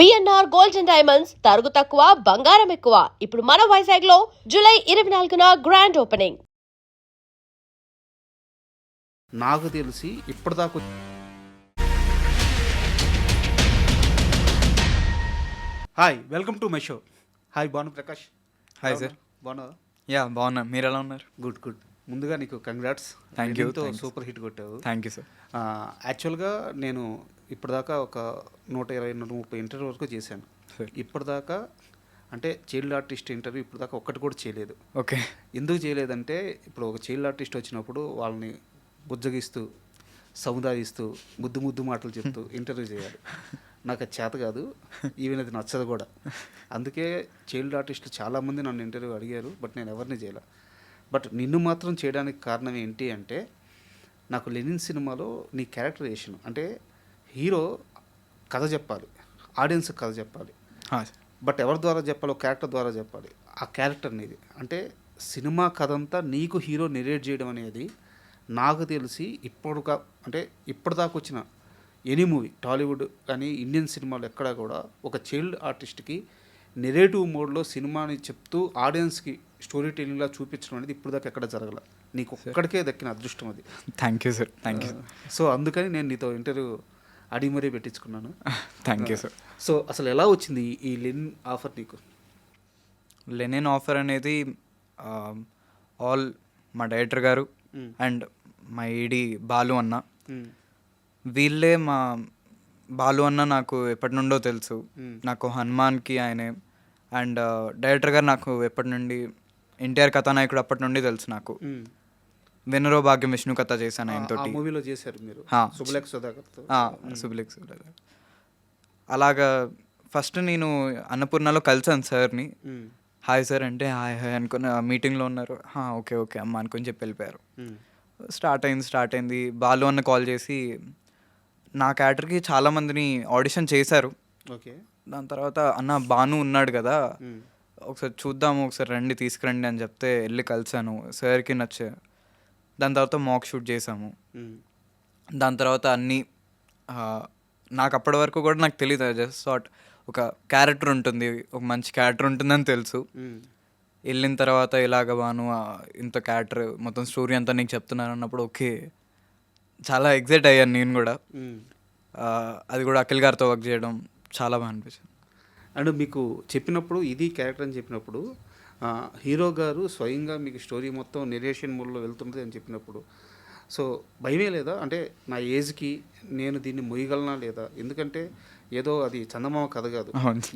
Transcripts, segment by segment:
BNR gold and diamonds తరుగు తక్కువ బంగారం ఎక్కువ. ఇప్పుడు మన వైజాగ్ లో జూలై 24న గ్రాండ్ ఓపెనింగ్. నాకు తెలిసి ఇప్పటిదాకా hi welcome to my show. Hi Bhanu Prakash. Hi sir. బాగున్నావా? యా బాగున్నా, మీరు ఎలా ఉన్నారు? Good good. ముందుగా నీకు congrats. Thank you. Super hit కొట్టావు. Thank you sir. యాక్చువల్గా నేను ఇప్పటిదాకా ఒక 120-130 ఇంటర్వ్యూ వరకు చేశాను. ఇప్పటిదాకా అంటే చైల్డ్ ఆర్టిస్ట్ ఇంటర్వ్యూ ఇప్పటిదాకా ఒక్కటి కూడా చేయలేదు. ఓకే. ఎందుకు చేయలేదంటే ఇప్పుడు ఒక చైల్డ్ ఆర్టిస్ట్ వచ్చినప్పుడు వాళ్ళని బుజ్జగిస్తూ సముదాయిస్తూ ముద్దు ముద్దు మాటలు చెప్తూ ఇంటర్వ్యూ చేయాలి. నాకు అది చేత కాదు, ఈవెన్ అది నచ్చదు కూడా. అందుకే చైల్డ్ ఆర్టిస్టులు చాలామంది నన్ను ఇంటర్వ్యూ అడిగారు, బట్ నేను ఎవరిని చేయాలి. బట్ నిన్ను మాత్రం చేయడానికి కారణం ఏంటి అంటే, నాకు లెనిన్ సినిమాలో నీ క్యారెక్టరైజేషన్ అంటే హీరో కథ చెప్పాలి, ఆడియన్స్కి కథ చెప్పాలి. బట్ ఎవరి ద్వారా చెప్పాలి? ఒక క్యారెక్టర్ ద్వారా చెప్పాలి. ఆ క్యారెక్టర్ నీది అంటే సినిమా కథ అంతా నీకు హీరో నెరేట్ చేయడం అనేది నాకు తెలిసి ఇప్పటిదాకా వచ్చిన ఎనీ మూవీ, టాలీవుడ్ కానీ ఇండియన్ సినిమాలు ఎక్కడా కూడా ఒక చైల్డ్ ఆర్టిస్ట్కి నెరేటివ్ మోడ్లో సినిమాని చెప్తూ ఆడియన్స్కి స్టోరీ టెల్లింగ్లా చూపించడం అనేది ఇప్పుడు దాకా ఎక్కడ జరగల. నీకు ఒక్కడికే దక్కిన అదృష్టం అది. Thank you sir. Thank you. So అందుకని నేను నీతో ఇంటర్వ్యూ అడిగి మరీ పెట్టించుకున్నాను. Thank you sir. సో అసలు ఎలా వచ్చింది ఈ లెనిన్ ఆఫర్ నీకు? లెనిన్ ఆఫర్ అనేది ఆల్ మా డైరెక్టర్ గారు అండ్ మా ఈడి బాలు అన్న, వీళ్ళే మా బాలు అన్న నాకు ఎప్పటి నుండో తెలుసు. నాకు హనుమాన్కి ఆయనే, అండ్ డైరెక్టర్ గారు నాకు ఎప్పటి నుండి ఎన్టీఆర్ కథానాయకుడు అప్పటి నుండి తెలుసు. నాకు వెనరో భాగ్యం విష్ణు కథ చేశాను ఆయనతో. మూవీలో చేశారు మీరు శుభలేఖ సుధాకర్తో. శుభలేఖ సుధాకర్. అలాగా ఫస్ట్ నేను అన్నపూర్ణలో కలిసాను సార్ని. హాయ్ సార్ అంటే హాయ్ హాయ్ అనుకుని మీటింగ్లో ఉన్నారు. ఓకే ఓకే అమ్మ అనుకొని చెప్పి వెళ్ళిపోయారు. స్టార్ట్ అయింది. బాలు అన్న కాల్ చేసి నా క్యారెక్టర్కి చాలామందిని ఆడిషన్ చేశారు. ఓకే. దాని తర్వాత అన్న బాను ఉన్నాడు కదా, ఒకసారి చూద్దాము, ఒకసారి రండి తీసుకురండి అని చెప్తే వెళ్ళి కలిసాను. సార్కి నచ్చే. దాని తర్వాత మాక్ షూట్ చేసాము. దాని తర్వాత అన్నీ నాకు అప్పటి వరకు కూడా నాకు తెలియదు. జస్ట్ థాట్ ఒక క్యారెక్టర్ ఉంటుంది, ఒక మంచి క్యారెక్టర్ ఉంటుందని తెలుసు. వెళ్ళిన తర్వాత ఇలాగ బాను ఇంత క్యారెక్టర్ మొత్తం స్టోరీ అంతా నీకు చెప్తున్నాను అన్నప్పుడు ఓకే చాలా ఎగ్జైట్ అయ్యాను నేను కూడా. అది కూడా అఖిల్ గారితో వర్క్ చేయడం చాలా బాగా అనిపించింది. అండ్ మీకు చెప్పినప్పుడు ఇది క్యారెక్టర్ అని చెప్పినప్పుడు హీరో గారు స్వయంగా మీకు స్టోరీ మొత్తం నెరేషన్ మోడ్లో వెళ్తుంది అని చెప్పినప్పుడు సో భయమే లేదా? అంటే నా ఏజ్కి నేను దీన్ని మొయ్యగలనా లేదా? ఎందుకంటే ఏదో అది చందమామ కథ కాదు,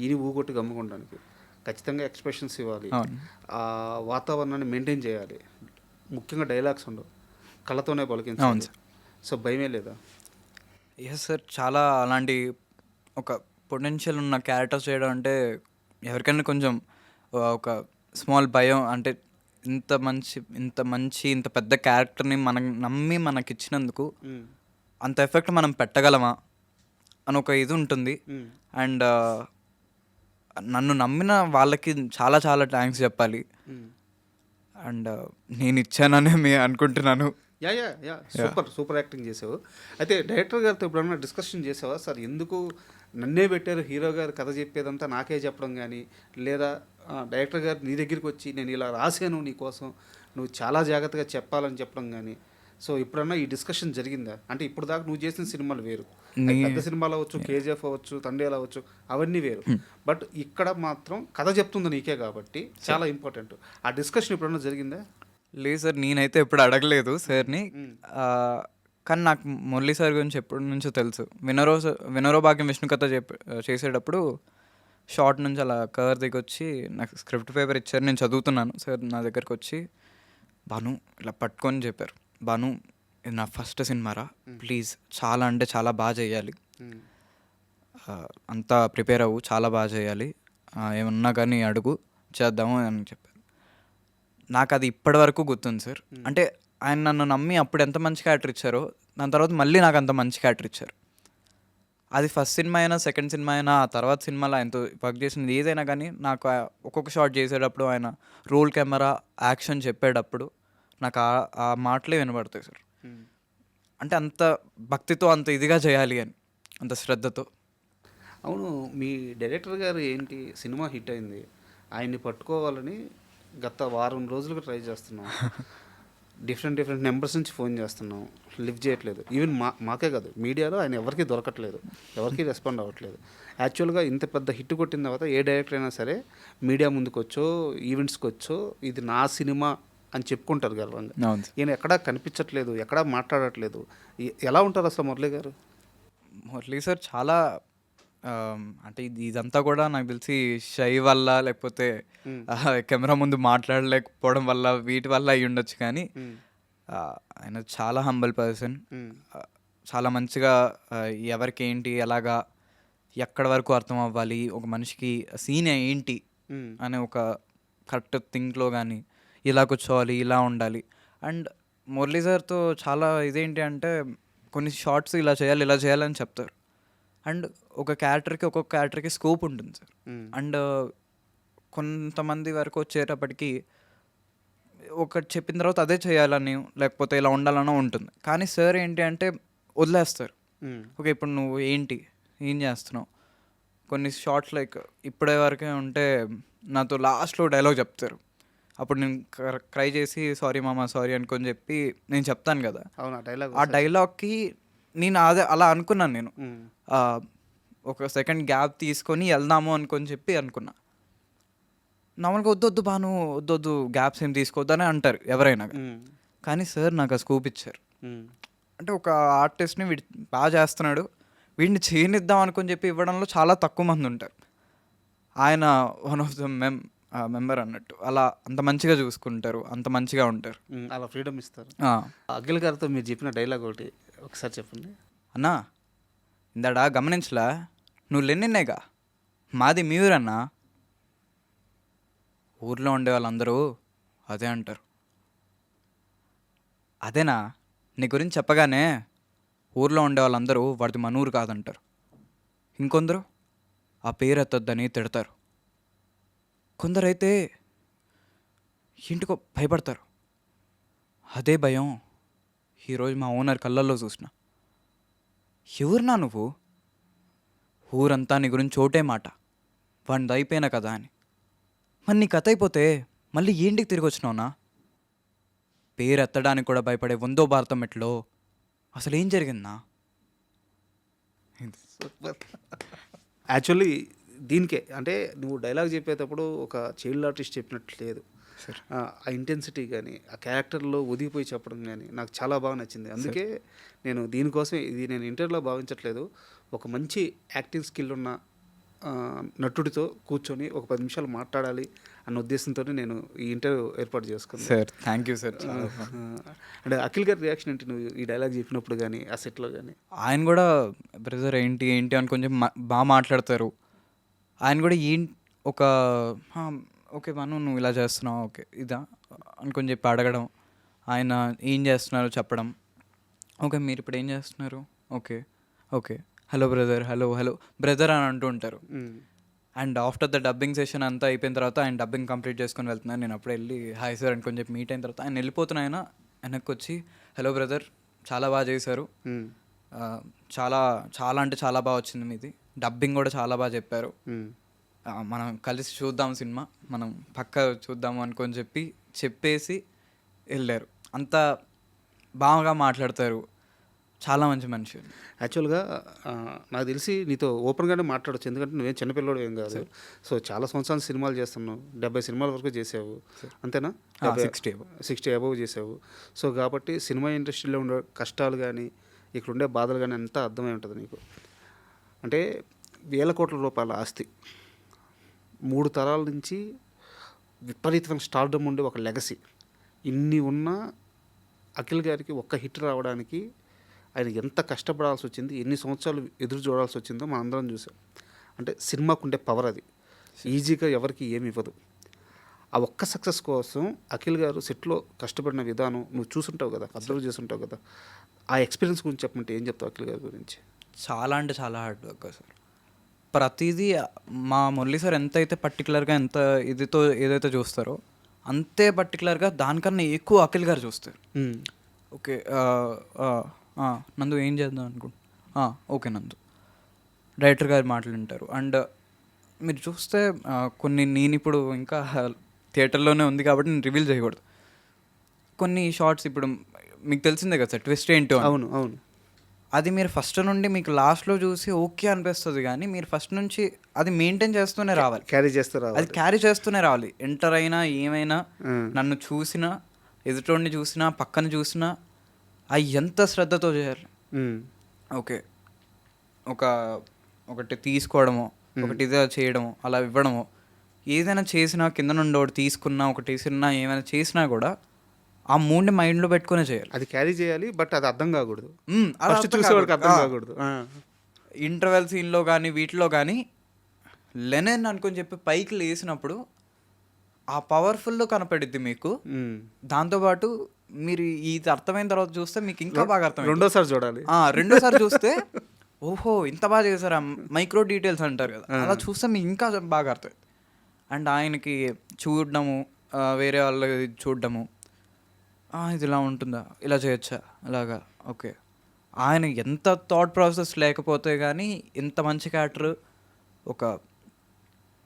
ఈని ఊగొట్టి గమ్ముకోవడానికి ఖచ్చితంగా ఎక్స్ప్రెషన్స్ ఇవ్వాలి, ఆ వాతావరణాన్ని మెయింటైన్ చేయాలి, ముఖ్యంగా డైలాగ్స్ ఉండవు, కళ్ళతోనే పలికించాలి. సో భయమే లేదా? ఎస్ సార్, చాలా అలాంటి ఒక పొటెన్షియల్ ఉన్న క్యారెక్టర్స్ చేయడం అంటే ఎవరికైనా కొంచెం ఒక స్మాల్ భయం. అంటే ఇంత పెద్ద క్యారెక్టర్ని మనం నమ్మి మనకి ఇచ్చినందుకు అంత ఎఫెక్ట్ మనం పెట్టగలమా అని ఒక ఇది ఉంటుంది. అండ్ నన్ను నమ్మిన వాళ్ళకి చాలా చాలా థ్యాంక్స్ చెప్పాలి. అండ్ నేను ఇచ్చాననే మీ అనుకుంటున్నాను. యా సూపర్ యాక్టింగ్ చేసావు. అయితే డైరెక్టర్ గారితో ఎప్పుడన్నా డిస్కషన్ చేసావా? సార్ ఎందుకు నన్నే పెట్టారు, హీరో గారు కథ చెప్పేదంతా నాకే చెప్పడం కానీ, లేదా డైరెక్టర్ గారు నీ దగ్గరికి వచ్చి నేను ఇలా రాశాను నీకోసం, నువ్వు చాలా జాగ్రత్తగా చెప్పాలని చెప్పడం కానీ, సో ఇప్పుడన్నా ఈ డిస్కషన్ జరిగిందా? అంటే ఇప్పుడు దాకా నువ్వు చేసిన సినిమాలు వేరు, పెద్ద సినిమాలు అవ్వచ్చు, కేజీఎఫ్ అవ్వచ్చు, తండేలు అవ్వచ్చు, అవన్నీ వేరు. బట్ ఇక్కడ మాత్రం కథ చెప్తుంది నీకే కాబట్టి చాలా ఇంపార్టెంట్. ఆ డిస్కషన్ ఎప్పుడన్నా జరిగిందా? లేదు సార్, నేనైతే ఎప్పుడు అడగలేదు సార్ని. కానీ నాకు మురళీ సార్ గురించి ఎప్పటి నుంచో తెలుసు. వినరో భాగ్యం విష్ణు కథ చేసేటప్పుడు షార్ట్ నుంచి అలా కవర్ దిగి వచ్చి నాకు స్క్రిప్ట్ పేపర్ ఇచ్చారు. నేను చదువుతున్నాను. సార్ నా దగ్గరికి వచ్చి బాను ఇలా పట్టుకొని చెప్పారు, బాను ఇది నా ఫస్ట్ సినిమారా, ప్లీజ్ చాలా అంటే చాలా బాగా చేయాలి, అంతా ప్రిపేర్ అవ్వు, చాలా బాగా చేయాలి, ఏమన్నా కానీ అడుగు చేద్దాము అని చెప్పారు. నాకు అది ఇప్పటి వరకు గుర్తుంది సార్. అంటే ఆయన నన్ను నమ్మి అప్పుడు ఎంత మంచి క్యారెక్టర్ ఇచ్చారో దాని తర్వాత మళ్ళీ నాకు అంత మంచి క్యారెక్టర్ ఇచ్చారు. అది ఫస్ట్ సినిమా అయినా సెకండ్ సినిమా అయినా ఆ తర్వాత సినిమాలో ఆయనతో వర్క్ చేసింది ఏదైనా కానీ నాకు ఒక్కొక్క షాట్ చేసేటప్పుడు ఆయన రోల్ కెమెరా యాక్షన్ చెప్పేటప్పుడు నాకు ఆ మాటలే వినబడతాయి సార్. అంటే అంత భక్తితో అంత ఇదిగా చేయాలి అని, అంత శ్రద్ధతో. అవును, మీ డైరెక్టర్ గారు ఏంటి, సినిమా హిట్ అయింది, ఆయన్ని పట్టుకోవాలని గత వారం రోజులుగా ట్రై చేస్తున్నాం. డిఫరెంట్ డిఫరెంట్ నెంబర్స్ నుంచి ఫోన్ చేస్తున్నాం, లిఫ్ట్ చేయట్లేదు. ఈవెన్ మాకే కాదు, మీడియాలో ఆయన ఎవరికి దొరకట్లేదు, ఎవరికి రెస్పాండ్ అవ్వట్లేదు. యాక్చువల్గా ఇంత పెద్ద హిట్ కొట్టిన తర్వాత ఏ డైరెక్టర్ అయినా సరే మీడియా ముందుకు వచ్చో ఈవెంట్స్కి వచ్చో ఇది నా సినిమా అని చెప్పుకుంటారు గర్వంగా. అవును సార్. ఈయన ఎక్కడా కనిపించట్లేదు, ఎక్కడా మాట్లాడట్లేదు. ఎలా ఉంటారు అసలు మురళి గారు? మురళీ సార్ చాలా అంటే ఇదంతా కూడా నాకు తెలిసి షై వల్ల లేకపోతే కెమెరా ముందు మాట్లాడలేకపోవడం వల్ల వీటి వల్ల అయి ఉండొచ్చు, కానీ ఆ, ఆయన చాలా హంబల్ పర్సన్. చాలా మంచిగా ఎవరికి ఏంటి ఎలాగా ఎక్కడి వరకు అర్థం అవ్వాలి, ఒక మనిషికి సీన్ ఏంటి అనే ఒక కరెక్ట్ థింక్లో కానీ ఇలా కూర్చోవాలి ఇలా ఉండాలి. అండ్ మురళీ సార్తో చాలా ఇదేంటి అంటే కొన్ని షార్ట్స్ ఇలా చేయాలని చెప్తారు. అండ్ ఒక్కొక్క క్యారెక్టర్కి స్కోప్ ఉంటుంది సార్. అండ్ కొంతమంది వరకు వచ్చేటప్పటికి ఒకటి చెప్పిన తర్వాత అదే చేయాలని లేకపోతే ఇలా ఉండాలనో ఉంటుంది. కానీ సార్ ఏంటి అంటే వదిలేస్తారు. ఓకే, ఇప్పుడు నువ్వు ఏం చేస్తున్నావు, కొన్ని షార్ట్స్ లైక్ ఇప్పుడే వరకే ఉంటే నాతో లాస్ట్లో డైలాగ్ చెప్తారు. అప్పుడు నేను క్రై చేసి సారీ మామ సారీ అనుకొని చెప్పి నేను చెప్తాను కదా, అవునా డైలాగ్? ఆ డైలాగ్కి నేను అలా అనుకున్నాను. నేను ఒక సెకండ్ గ్యాప్ తీసుకొని వెళ్దాము అనుకొని చెప్పి అనుకున్నా. నార్మల్గా వద్దు బాను వద్దు గ్యాప్స్ ఏం తీసుకోవద్దని అంటారు ఎవరైనా, కానీ సార్ నాకు ఆ స్కూప్ ఇచ్చారు. అంటే ఒక ఆర్టిస్ట్ని వీడు బాగా చేస్తున్నాడు, వీడిని చేయనిద్దాం అనుకొని చెప్పి ఇవ్వడంలో చాలా తక్కువ మంది ఉంటారు. ఆయన వన్ ఆఫ్ ద మెంబర్ అన్నట్టు అలా అంత మంచిగా చూసుకుంటారు, అంత మంచిగా ఉంటారు, అలా ఫ్రీడమ్ ఇస్తారు. అఖిల్ గారితో మీరు చెప్పిన డైలాగ్ ఒకసారి చెప్పండి. అన్నా ఇందాడా గమనించలా, నువ్వు లెన్నిన్నేగా, మాది మీరన్నా. ఊర్లో ఉండే వాళ్ళందరూ అదే అంటారు. అదేనా నీ గురించి చెప్పగానే ఊర్లో ఉండే వాళ్ళందరూ వాడిది మన ఊరు కాదంటారు. ఇంకొందరు ఆ పేరు ఎత్తొద్దని తిడతారు. కొందరైతే ఇంటికో భయపడతారు. అదే భయం ఈరోజు మా ఓనర్ కళ్ళల్లో చూసిన. ఎవరునా నువ్వు, ఊరంతా నీ గురించి చోటే మాట, వాడిది అయిపోయినా కదా అని. మరి నీ కథ అయిపోతే మళ్ళీ ఏంటికి తిరిగి వచ్చినావునా? పేరు ఎత్తడానికి కూడా భయపడే వందో భారతం మెట్లో అసలు ఏం జరిగిందా? యాక్చువల్లీ దీనికే అంటే నువ్వు డైలాగ్ చెప్పేటప్పుడు ఒక చైల్డ్ ఆర్టిస్ట్ చెప్పినట్లు లేదు. ఆ ఇంటెన్సిటీ కానీ ఆ క్యారెక్టర్లో ఒదిగిపోయి చెప్పడం కానీ నాకు చాలా బాగా నచ్చింది. అందుకే నేను దీనికోసం ఇది నేను ఇంటర్వ్యూలో భావించట్లేదు, ఒక మంచి యాక్టింగ్ స్కిల్ ఉన్న నటుడితో కూర్చొని ఒక 10 నిమిషాలు మాట్లాడాలి అన్న ఉద్దేశంతో నేను ఈ ఇంటర్వ్యూ ఏర్పాటు చేసుకున్నాను. Sir thank you sir. అంటే అఖిల్ గారి రియాక్షన్ ఏంటి నువ్వు ఈ డైలాగ్ చెప్పినప్పుడు కానీ ఆ సెట్లో కానీ? ఆయన కూడా బ్రదర్ ఏంటి అని కొంచెం బాగా మాట్లాడతారు. ఆయన కూడా ఒక ఓకే మను నువ్వు ఇలా చేస్తున్నావు ఓకే ఇదా అనుకొని చెప్పి అడగడం, ఆయన ఏం చేస్తున్నారు చెప్పడం, ఓకే మీరు ఇప్పుడు ఏం చేస్తున్నారు, ఓకే ఓకే హలో బ్రదర్ అని అంటూ ఉంటారు. And after the dubbing session అంతా అయిపోయిన తర్వాత ఆయన డబ్బింగ్ కంప్లీట్ చేసుకొని వెళ్తున్నాను, నేను అప్పుడు వెళ్ళి హాయ్ సార్ అనుకొని చెప్పి మీట్ అయిన తర్వాత ఆయన వెళ్ళిపోతున్న ఆయన వెనక్కి వచ్చి హలో బ్రదర్ చాలా బాగా చేశారు, చాలా చాలా అంటే చాలా బాగా వచ్చింది మీది, డబ్బింగ్ కూడా చాలా బాగా చెప్పారు, మనం కలిసి చూద్దాం సినిమా, మనం పక్క చూద్దాం అనుకొని చెప్పేసి వెళ్ళారు. అంత బాగా మాట్లాడతారు, చాలా మంచి మనిషి. యాక్చువల్గా నాకు తెలిసి నీతో ఓపెన్గానే మాట్లాడచ్చు, ఎందుకంటే నువ్వేం చిన్నపిల్లడు ఏం కాదు. సో చాలా సంవత్సరాలు సినిమాలు చేస్తున్నావు, 70 సినిమాల వరకు చేసావు అంతేనా? 60 అబవ్ చేసావు. సో కాబట్టి సినిమా ఇండస్ట్రీలో ఉండే కష్టాలు కానీ ఇక్కడ ఉండే బాధలు కానీ అంతా అర్థమై ఉంటుంది నీకు. అంటే వేల కోట్ల రూపాయల ఆస్తి, 3 తరాల నుంచి విపరీతమైన స్టార్డమ్ ఉండే ఒక లెగసీ, ఇన్ని ఉన్న అఖిల్ గారికి ఒక్క హిట్ రావడానికి ఆయన ఎంత కష్టపడాల్సి వచ్చింది, ఎన్ని సంవత్సరాలు ఎదురు చూడాల్సి వచ్చిందో మనం అందరం చూసాం. అంటే సినిమాకు ఉండే పవర్ అది ఈజీగా ఎవరికి ఏమి ఇవ్వదు. ఆ ఒక్క సక్సెస్ కోసం అఖిల్ గారు సెట్లో కష్టపడిన విధానం నువ్వు చూసుంటావు కదా, అబ్జర్వ్ చేస్తుంటావు కదా, ఆ ఎక్స్పీరియన్స్ గురించి చెప్పమంటే ఏం చెప్తావు అఖిల్ గారి గురించి? చాలా అంటే చాలా హార్డ్ వర్క్ సార్. ప్రతిదీ మా మురళీ సార్ ఎంతైతే పర్టికులర్గా ఎంత ఇదితో ఏదైతే చూస్తారో అంతే పర్టికులర్గా దానికన్నా ఎక్కువ అఖిల్ గారు చూస్తారు. ఓకే నందు ఏం చేద్దాం అనుకుంటా, ఓకే నందు డైరెక్టర్ గారి మాటలు వింటారు. అండ్ మీరు చూస్తే కొన్ని నేను ఇప్పుడు ఇంకా థియేటర్లోనే ఉంది కాబట్టి నేను రివీల్ చేయకూడదు. కొన్ని షార్ట్స్ ఇప్పుడు మీకు తెలిసిందే కదా సార్, ట్విస్ట్ ఏంటో అని. అవును అవును అది మీరు ఫస్ట్ నుండి మీకు లాస్ట్లో చూసి ఓకే అనిపిస్తుంది, కానీ మీరు ఫస్ట్ నుంచి అది మెయింటైన్ చేస్తూనే రావాలి, క్యారీ చేస్తారు అది క్యారీ చేస్తూనే రావాలి. ఎంటర్ అయినా ఏమైనా నన్ను చూసినా, ఎదుటోడిని చూసినా, పక్కన చూసినా అవి ఎంత శ్రద్ధతో చేయాలి. ఓకే, ఒకటి తీసుకోవడమో, ఒకటి ఇదే చేయడమో, అలా ఇవ్వడమో, ఏదైనా చేసినా కింద నుండి ఒకటి తీసుకున్నా, ఒకటి తీసుకున్నా, ఏమైనా చేసినా కూడా ఆ మూడ్ని మైండ్లో పెట్టుకునే చేయాలి. అది క్యారీ చేయాలి, బట్ అది అర్థం కాకూడదు. అది ఫస్ట్ అర్థం చూసేవాడికి అర్థం కాకూడదు. కాకూడదు. ఇంటర్వెల్ సీన్లో కానీ వీటిలో కానీ లెనెన్ అనుకొని చెప్పి పైకి లేసినప్పుడు ఆ పవర్ఫుల్ కనపడిద్ది మీకు. దాంతోపాటు మీరు ఇది అర్థమైన తర్వాత చూస్తే మీకు ఇంకా బాగా అర్థం. రెండోసారి చూడాలి. రెండోసారి చూస్తే ఓహో ఇంత బాగా చేశారా, మైక్రో డీటెయిల్స్ అంటారు కదా, అలా చూస్తే మీకు ఇంకా బాగా అర్థం. అండ్ ఆయనకి చూడడము, వేరే వాళ్ళకి చూడడము, ఇది ఇలా ఉంటుందా, ఇలా చేయొచ్చా, అలాగా ఓకే. ఆయన ఎంత థాట్ ప్రాసెస్ లేకపోతే కానీ ఇంత మంచి క్యారెక్టర్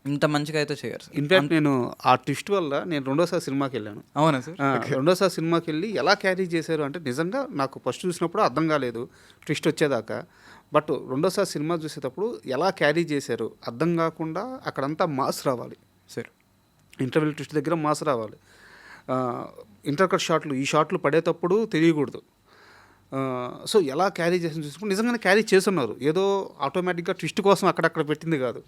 ఇంత మంచిగా అయితే చేయరు. ఇన్ఫాక్ట్ నేను ఆ ట్విస్ట్ వల్ల నేను రెండోసారి సినిమాకి వెళ్ళాను. అవునా సార్? రెండోసారి సినిమాకి వెళ్ళి ఎలా క్యారీ చేశారు అంటే నిజంగా నాకు ఫస్ట్ చూసినప్పుడు అర్థం కాలేదు ట్విస్ట్ వచ్చేదాకా. బట్ రెండోసారి సినిమా చూసేటప్పుడు ఎలా క్యారీ చేశారు అర్థం కాకుండా అక్కడంతా మాస్ రావాలి సార్. ఇంటర్వెల్ ట్విస్ట్ దగ్గర మాస్ రావాలి. ఇంటర్కట్ షాట్లు, ఈ షాట్లు పడేటప్పుడు తెలియకూడదు. సో ఎలా క్యారీ చేసి చూసినప్పుడు నిజంగానే క్యారీ చేస్తున్నారు. ఏదో ఆటోమేటిక్గా ట్విస్ట్ కోసం అక్కడక్కడ పెట్టింది కాదు.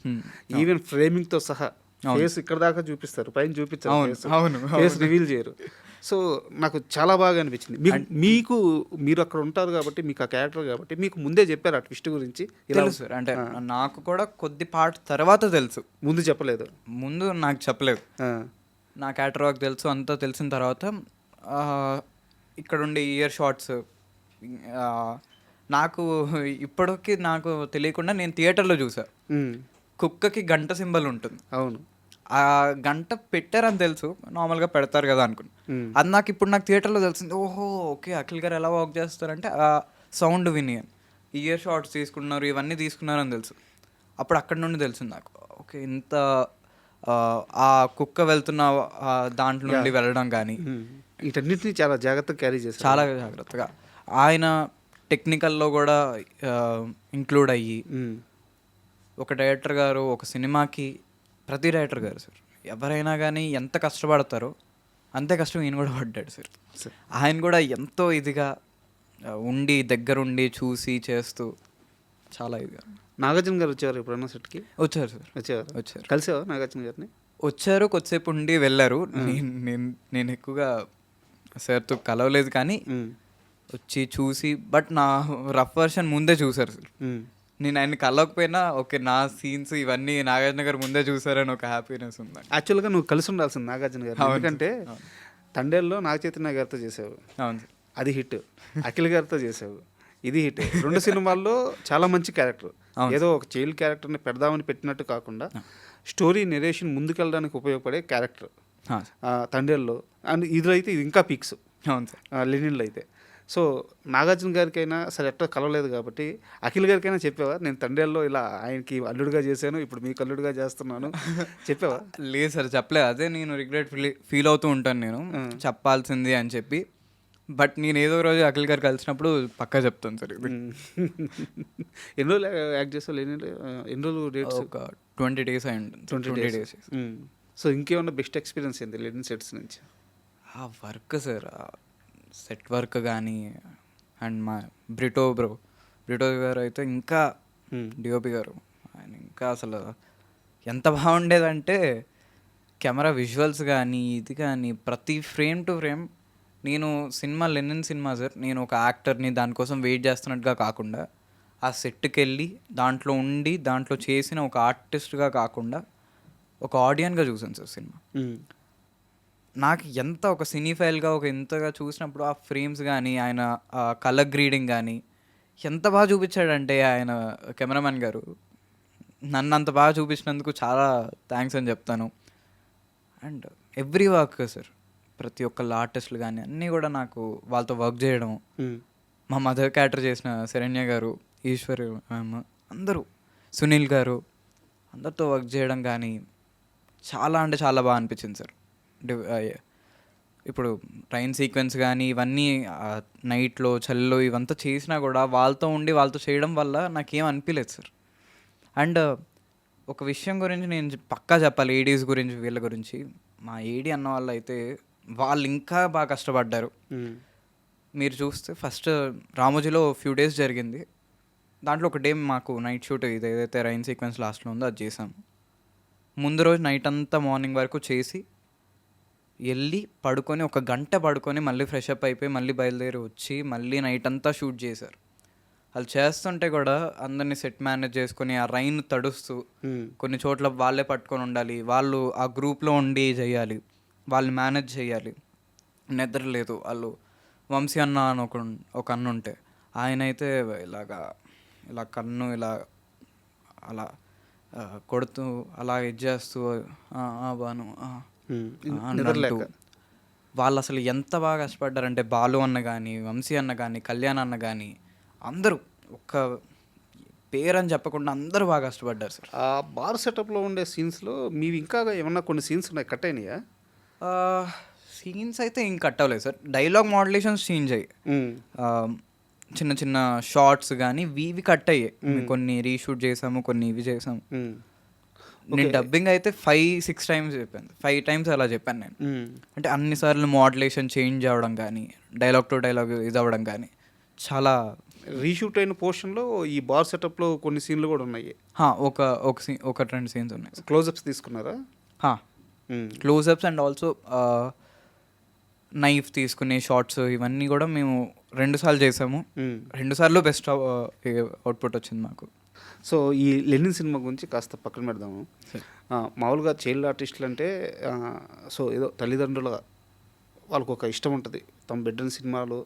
ఈవెన్ ఫ్రేమింగ్తో సహా ఫేస్ ఇక్కడ దాకా చూపిస్తారు, పైన చూపించారు, ఫేస్ రివీల్ చేయరు. సో నాకు చాలా బాగా అనిపించింది. మీకు మీరు అక్కడ ఉంటారు కాబట్టి, మీకు ఆ క్యారెక్టర్ కాబట్టి మీకు ముందే చెప్పారు ఆ ట్విస్ట్ గురించి? తెలుసు సార్, అంటే నాకు కూడా కొద్ది పార్ట్ తర్వాత తెలుసు, ముందు చెప్పలేదు. ముందు నాకు చెప్పలేదు. నా క్యారెక్టర్ వర్క్ తెలుసు, అంతా తెలిసిన తర్వాత ఇక్కడ ఉండే ఇయర్ షార్ట్స్ నాకు ఇప్పటికి నాకు తెలియకుండా నేను థియేటర్లో చూసా. కుక్కకి గంట సింబల్ ఉంటుంది. అవును, ఆ గంట పెట్టారని తెలుసు, నార్మల్గా పెడతారు కదా అనుకున్నా. అది నాకు ఇప్పుడు నాకు థియేటర్లో తెలిసింది. ఓహో ఓకే, అఖిల్ గారు ఎలా వర్క్ చేస్తారంటే ఆ సౌండ్ విని ఇయర్ షార్ట్స్ తీసుకున్నారు, ఇవన్నీ తీసుకున్నారు అని తెలుసు. అప్పుడు అక్కడి నుండి తెలిసింది నాకు, ఓకే ఇంత ఆ కుక్క వెళ్తున్న దాంట్లో నుండి వెళ్ళడం కానీ వీటన్నిటిని చాలా జాగ్రత్తగా క్యారీ చేశారు. చాలా జాగ్రత్తగా ఆయన టెక్నికల్లో కూడా ఇంక్లూడ్ అయ్యి, ఒక డైరెక్టర్ గారు ఒక సినిమాకి, ప్రతి డైరెక్టర్ గారు సార్ ఎవరైనా కానీ ఎంత కష్టపడతారో అంతే కష్టం ఈయన కూడా పడ్డాడు సార్. ఆయన కూడా ఎంతో ఇదిగా ఉండి దగ్గరుండి చూసి చేస్తూ చాలా ఇదిగా. నాగార్జున గారు వచ్చారు ఎప్పుడన్నా సెట్కి? వచ్చారు సార్, వచ్చారు. కలిసావా నాగార్జున గారిని? వచ్చారు, కొద్దిసేపు ఉండి వెళ్ళారు. నేను ఎక్కువగా సార్తో కలవలేదు, కానీ వచ్చి చూసి, బట్ నా రఫ్ వర్షన్ ముందే చూసారు సార్. నేను ఆయన కలవకపోయినా ఓకే నా సీన్స్ ఇవన్నీ నాగార్జున గారు ముందే చూసారని ఒక హ్యాపీనెస్ ఉంది. యాక్చువల్గా నువ్వు కలిసి ఉండాల్సింది నాగార్జున గారు, ఎందుకంటే తండేల్లో నాగ చైతన్య గారితో చేసావు, అవును సార్, అది హిట్. అఖిల్ గారితో చేసావు, ఇది హిట్. రెండు సినిమాల్లో చాలా మంచి క్యారెక్టర్, ఏదో ఒక చైల్డ్ క్యారెక్టర్ని పెడదామని పెట్టినట్టు కాకుండా స్టోరీ నెరేషన్ ముందుకెళ్ళడానికి ఉపయోగపడే క్యారెక్టర్ తండేల్లో. అండ్ ఇదిలో అయితే ఇది ఇంకా పీక్స్. అవును సార్, లెనిన్లో అయితే. సో నాగార్జున గారికైనా సరే ఎట్లా కలవలేదు కాబట్టి అఖిల్ గారికైనా చెప్పావా నేను తండేల్లో ఇలా ఆయనకి అల్లుడుగా చేశాను, ఇప్పుడు మీకు అల్లుడుగా చేస్తున్నాను చెప్పావా? లేదు సార్, చెప్పలేదు. అదే నేను రిగ్రెట్ ఫీల్ అవుతూ ఉంటాను నేను చెప్పాల్సింది అని చెప్పి. బట్ నేను ఏదో రోజు అఖిల్ గారు కలిసినప్పుడు పక్కా చెప్తాను సార్. ఎన్ని రోజులు యాక్ట్ చేస్తావు లెనిన్? ఎన్ని రోజులు డేట్స్? ఒక 20 days అయి ఉంటుంది. 20 days. సో ఇంకేమన్నా బెస్ట్ ఎక్స్పీరియన్స్ ఏంది లెనిన్ సెట్స్ నుంచి? ఆ వర్క్ సార్, సెట్ వర్క్ కానీ, అండ్ మా బ్రిటో గారు అయితే ఇంకా, డిఓపి గారు ఆయన ఇంకా అసలు ఎంత బాగుండేదంటే కెమెరా విజువల్స్ కానీ ఇది కానీ ప్రతి ఫ్రేమ్ టు ఫ్రేమ్. నేను లెనిన్ సినిమా సార్, నేను ఒక యాక్టర్ని దానికోసం వెయిట్ చేస్తున్నట్టుగా కాకుండా ఆ సెట్కి వెళ్ళి దాంట్లో ఉండి దాంట్లో చేసిన ఒక ఆర్టిస్ట్గా కాకుండా ఒక ఆడియన్గా చూసాను సార్ సినిమా. నాకు ఎంత ఒక సినీ ఫైల్గా ఒక ఇంతగా చూసినప్పుడు ఆ ఫ్రేమ్స్ కానీ ఆయన కలర్ గ్రీడింగ్ కానీ ఎంత బాగా చూపించాడంటే ఆయన కెమెరామెన్ గారు నన్ను అంత బాగా చూపించినందుకు చాలా థ్యాంక్స్ అని చెప్తాను. అండ్ ఎవ్రీ వర్క్ సార్, ప్రతి ఒక్కళ్ళ ఆర్టిస్టులు కానీ అన్నీ కూడా నాకు వాళ్ళతో వర్క్ చేయడం, మా మదర్ క్యారెక్టర్ చేసిన శరణ్య గారు, ఈశ్వరి మ్యామ్, అందరూ సునీల్ గారు అందరితో వర్క్ చేయడం కానీ చాలా అంటే చాలా బాగా అనిపించింది సార్. ఇప్పుడు ట్రైన్ సీక్వెన్స్ కానీ ఇవన్నీ నైట్లో చలిలో ఇవంతా చేసినా కూడా వాళ్ళతో ఉండి వాళ్ళతో చేయడం వల్ల నాకేం అనిపించలేదు సార్. అండ్ ఒక విషయం గురించి నేను పక్కా చెప్పాలి, ఏడీస్ గురించి వీళ్ళ గురించి. మా ఏడీ అన్న వాళ్ళు అయితే వాళ్ళు ఇంకా బాగా కష్టపడ్డారు. మీరు చూస్తే ఫస్ట్ రామోజీలో ఫ్యూ డేస్ జరిగింది, దాంట్లో ఒక డే మాకు నైట్ షూట్ ఇది ఏదైతే రైన్ సీక్వెన్స్ లాస్ట్లో ఉందో అది చేసాము. ముందు రోజు నైట్ అంతా మార్నింగ్ వరకు చేసి వెళ్ళి పడుకొని 1 గంట పడుకొని మళ్ళీ ఫ్రెష్ అప్ అయిపోయి మళ్ళీ బయలుదేరి వచ్చి మళ్ళీ నైట్ అంతా షూట్ చేశారు. వాళ్ళు చేస్తుంటే కూడా అందరినీ సెట్ మేనేజ్ చేసుకొని ఆ రైన్ తడుస్తూ కొన్ని చోట్ల వాళ్ళే పట్టుకొని ఉండాలి, వాళ్ళు ఆ గ్రూప్లో ఉండి చేయాలి, వాళ్ళు మేనేజ్ చేయాలి. నిద్ర లేదు. వాళ్ళు వంశీ అన్న అని ఒక అన్న ఉంటే ఆయన అయితే ఇలా కన్ను ఇలా అలా కొడుతూ అలా చేస్తూ బాను అంటూ వాళ్ళు అసలు ఎంత బాగా కష్టపడ్డారంటే బాలు అన్న కానీ వంశీ అన్న కానీ కళ్యాణ్ అన్న కానీ అందరూ ఒక్క పేరని చెప్పకుండా అందరూ బాగా కష్టపడ్డారు సార్. ఆ బార్ సెటప్లో ఉండే సీన్స్లో మీవి ఇంకా ఏమన్నా కొన్ని సీన్స్ ఉన్నాయి, కట్ అయినాయా? సీన్స్ అయితే ఏం కట్ అవ్వలేదు సార్. డైలాగ్ మోడ్యులేషన్స్ చేంజ్ అయ్యాయి, చిన్న చిన్న షార్ట్స్ కానీ ఇవి కట్ అయ్యాయి. కొన్ని రీషూట్ చేసాము, కొన్ని ఇవి చేసాము. నేను డబ్బింగ్ అయితే 5-6 టైమ్స్ చెప్పాను, 5 టైమ్స్ అలా చెప్పాను నేను. అంటే అన్నిసార్లు మోడ్యులేషన్ చేంజ్ అవ్వడం కానీ డైలాగ్ టు డైలాగ్ ఇది అవ్వడం కానీ చాలా. రీషూట్ అయిన పోర్షన్లో ఈ బార్ సెటప్లో కొన్ని సీన్లు కూడా ఉన్నాయి. ఒక 2 సీన్స్ ఉన్నాయి. క్లోజప్స్ తీసుకున్నారా? క్లోజప్స్ అండ్ ఆల్సో నైఫ్ తీసుకునే షార్ట్స్ ఇవన్నీ కూడా మేము 2 సార్లు చేసాము. 2 సార్లు బెస్ట్ అవుట్పుట్ వచ్చింది మాకు. సో ఈ లెనిన్ సినిమా గురించి కాస్త పక్కన పెడదాము. మామూలుగా చైల్డ్ ఆర్టిస్టులు అంటే సో ఏదో తల్లిదండ్రుల వాళ్ళకు ఒక ఇష్టం ఉంటుంది, తమ బిడ్డని సినిమాలు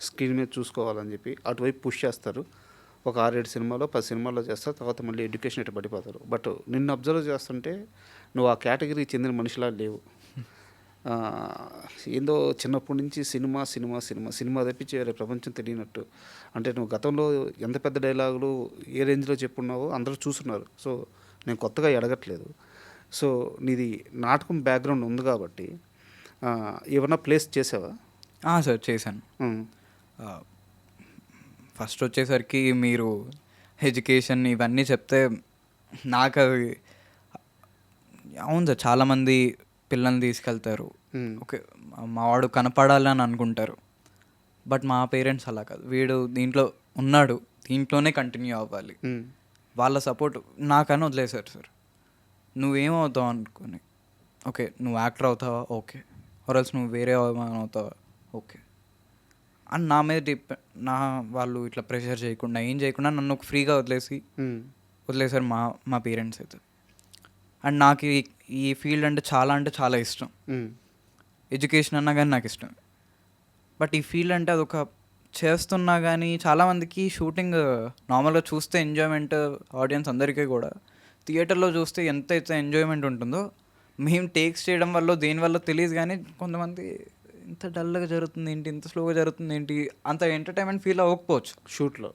స్క్రీన్ మీద చూసుకోవాలని చెప్పి అటువైపు పుష్ చేస్తారు. ఒక 6-7 సినిమాలో 10 సినిమాల్లో చేస్తారు, తర్వాత మళ్ళీ ఎడ్యుకేషన్ ఇటు పడిపోతారు. బట్ నిన్ను అబ్జర్వ్ చేస్తుంటే నువ్వు ఆ కేటగిరీకి చెందిన మనిషిలా లేవు. ఏందో చిన్నప్పటి నుంచి సినిమా సినిమా సినిమా సినిమా తప్పించి వేరే ప్రపంచం తెలియనట్టు. అంటే నువ్వు గతంలో ఎంత పెద్ద డైలాగులు ఏ రేంజ్లో చెప్పున్నావో అందరూ చూస్తున్నారు. సో నేను కొత్తగా అడగట్లేదు. సో నీది నాటకం బ్యాక్గ్రౌండ్ ఉంది కాబట్టి ఏమన్నా ప్లేస్ చేసావా? సార్ చేశాను. ఫస్ట్ వచ్చేసరికి మీరు ఎడ్యుకేషన్ ఇవన్నీ చెప్తే నాకు అది అవును సార్, చాలామంది పిల్లల్ని తీసుకెళ్తారు, ఓకే మావాడు కనపడాలి అని అనుకుంటారు. బట్ మా పేరెంట్స్ అలా కాదు, వీడు దీంట్లో ఉన్నాడు, దీంట్లోనే కంటిన్యూ అవ్వాలి. వాళ్ళ సపోర్ట్ నాకని వదిలేశారు సార్. నువ్వేమవుతావు అనుకుని, ఓకే నువ్వు యాక్టర్ అవుతావా, ఓకే, ఆర్ఎల్స్ నువ్వు వేరే అవుతావా, ఓకే అని నా మీద వాళ్ళు ఇట్లా ప్రెషర్ చేయకుండా ఏం చేయకుండా నన్ను ఫ్రీగా వదిలేశారు మా పేరెంట్స్ అయితే. అండ్ నాకు ఈ ఫీల్డ్ అంటే చాలా ఇష్టం. ఎడ్యుకేషన్ అన్నా కానీ నాకు ఇష్టం. బట్ ఈ ఫీల్డ్ అంటే అదొక చేస్తున్నా కానీ చాలామందికి షూటింగ్ నార్మల్గా చూస్తే ఎంజాయ్మెంట్, ఆడియన్స్ అందరికీ కూడా థియేటర్లో చూస్తే ఎంత అయితే ఎంజాయ్మెంట్ ఉంటుందో మేము టేక్స్ చేయడం వల్ల దేనివల్ల తెలియదు. కానీ కొంతమంది ఇంత డల్గా జరుగుతుంది ఏంటి, ఇంత స్లోగా జరుగుతుంది ఏంటి, అంత ఎంటర్టైన్మెంట్ ఫీల్ అవ్వకపోవచ్చు షూట్లో.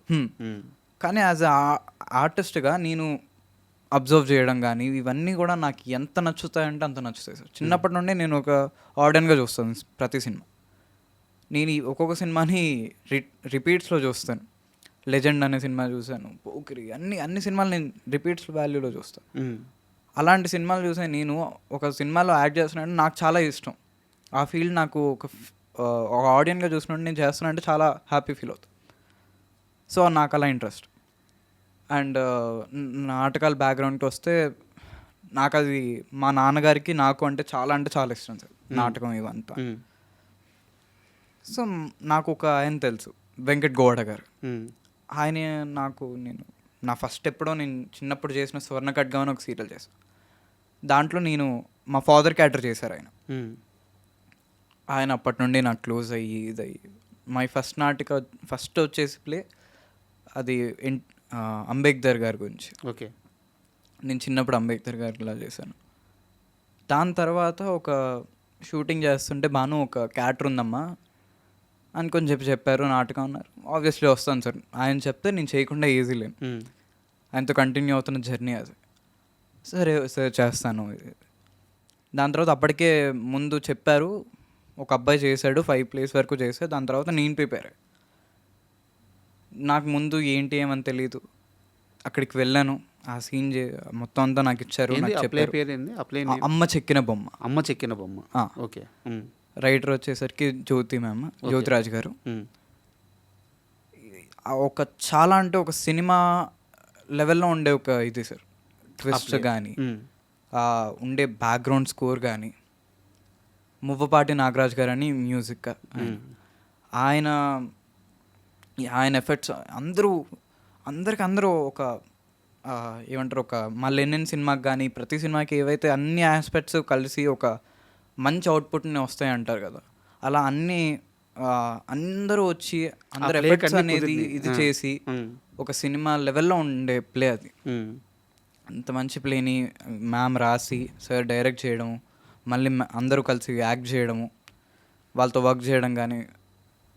కానీ యాజ్ ఆర్టిస్ట్గా నేను అబ్జర్వ్ చేయడం కానీ ఇవన్నీ కూడా నాకు ఎంత నచ్చుతాయంటే అంత నచ్చుతాయి సార్. చిన్నప్పటి నుండి నేను ఒక ఆడియన్గా చూస్తాను ప్రతి సినిమా. నేను ఒక్కొక్క సినిమాని రిపీట్స్లో చూస్తాను. లెజెండ్ అనే సినిమా చూశాను, పోకిరి, అన్ని సినిమాలు నేను రిపీట్స్ వాల్యూలో చూస్తాను. అలాంటి సినిమాలు చూసే నేను ఒక సినిమాలో యాక్ట్ చేస్తున్నానంటే నాకు చాలా ఇష్టం. ఆ ఫీల్డ్ నాకు ఒక ఆడియన్గా చూసినట్టు నేను చేస్తున్నానంటే చాలా హ్యాపీ ఫీల్ అవుతుంది. సో నాకు అలా ఇంట్రెస్ట్. అండ్ నాటకాల బ్యాక్గ్రౌండ్కి వస్తే నాకు అది మా నాన్నగారికి నాకు అంటే చాలా ఇష్టం సార్ నాటకం ఇవంతా. సో నాకు ఒక ఆయన తెలుసు, వెంకట్ గౌడ గారు. ఆయన నేను నా ఫస్ట్ ఎప్పుడో నేను చిన్నప్పుడు చేసిన స్వర్ణ ఖడ్గా అని ఒక సీరియల్ చేశాను. దాంట్లో నేను మా ఫాదర్ క్యారెక్టర్ చేశారు ఆయన. ఆయన అప్పటి నుండి నాకు క్లోజ్ అయ్యి ఇదయ్యి మై ఫస్ట్ వచ్చేసి ప్లే అది అంబేద్కర్ గారి గురించి. ఓకే, నేను చిన్నప్పుడు అంబేద్కర్ గారిలా చేశాను. దాని తర్వాత ఒక షూటింగ్ చేస్తుంటే బాను ఒక క్యారెక్టర్ ఉందమ్మా అనుకొని చెప్పారు, నాటకం అన్నారు. ఆబ్వియస్లీ వస్తాను సార్. ఆయన చెప్తే నేను చేయకుండా ఈజీ లేను. ఆయనతో కంటిన్యూ అవుతున్న జర్నీ అది. సరే సార్ చేస్తాను. దాని తర్వాత అప్పటికే ముందు చెప్పారు, ఒక అబ్బాయి చేశాడు 5 plays వరకు చేశాడు. దాని తర్వాత నేను ప్రిపేర్. నాకు ముందు ఏంటి ఏమని తెలియదు. అక్కడికి వెళ్ళాను, ఆ సీన్ మొత్తం అంతా నాకు ఇచ్చారు. ఏంది నాకు ఆ ప్లే చెప్పారు పేరు ఏంది? ఆ ప్లే అమ్మ చెక్కిన బొమ్మ. అమ్మ చెక్కిన బొమ్మ. ఆ. ఓకే. రైటర్ వచ్చేసరికి జ్యోతి మ్యామ్, జ్యోతిరాజ్ గారు. ఒక చాలా అంటే ఒక సినిమా లెవెల్లో ఉండే ఒక ఇది సార్, ట్విస్ట్ కానీ ఉండే బ్యాక్గ్రౌండ్ స్కోర్ కానీ, మువ్వపాటి నాగరాజ్ గారు అని మ్యూజిక్ ఆయన ఎఫెక్ట్స్ అందరూ ఒక ఏమంటారు, ఒక మా లెనిన్ సినిమాకి కానీ ప్రతి సినిమాకి ఏవైతే అన్ని ఆస్పెక్ట్స్ కలిసి ఒక మంచి అవుట్పుట్ని వస్తాయి అంటారు కదా, అలా అన్నీ అందరూ వచ్చి అందరు ఎఫెక్ట్స్ అనేది ఇది చేసి ఒక సినిమా లెవెల్లో ఉండే ప్లే అది. అంత మంచి ప్లేని మ్యామ్ రాసి సార్ డైరెక్ట్ చేయడం, మళ్ళీ అందరూ కలిసి యాక్ట్ చేయడము, వాళ్ళతో వర్క్ చేయడం కానీ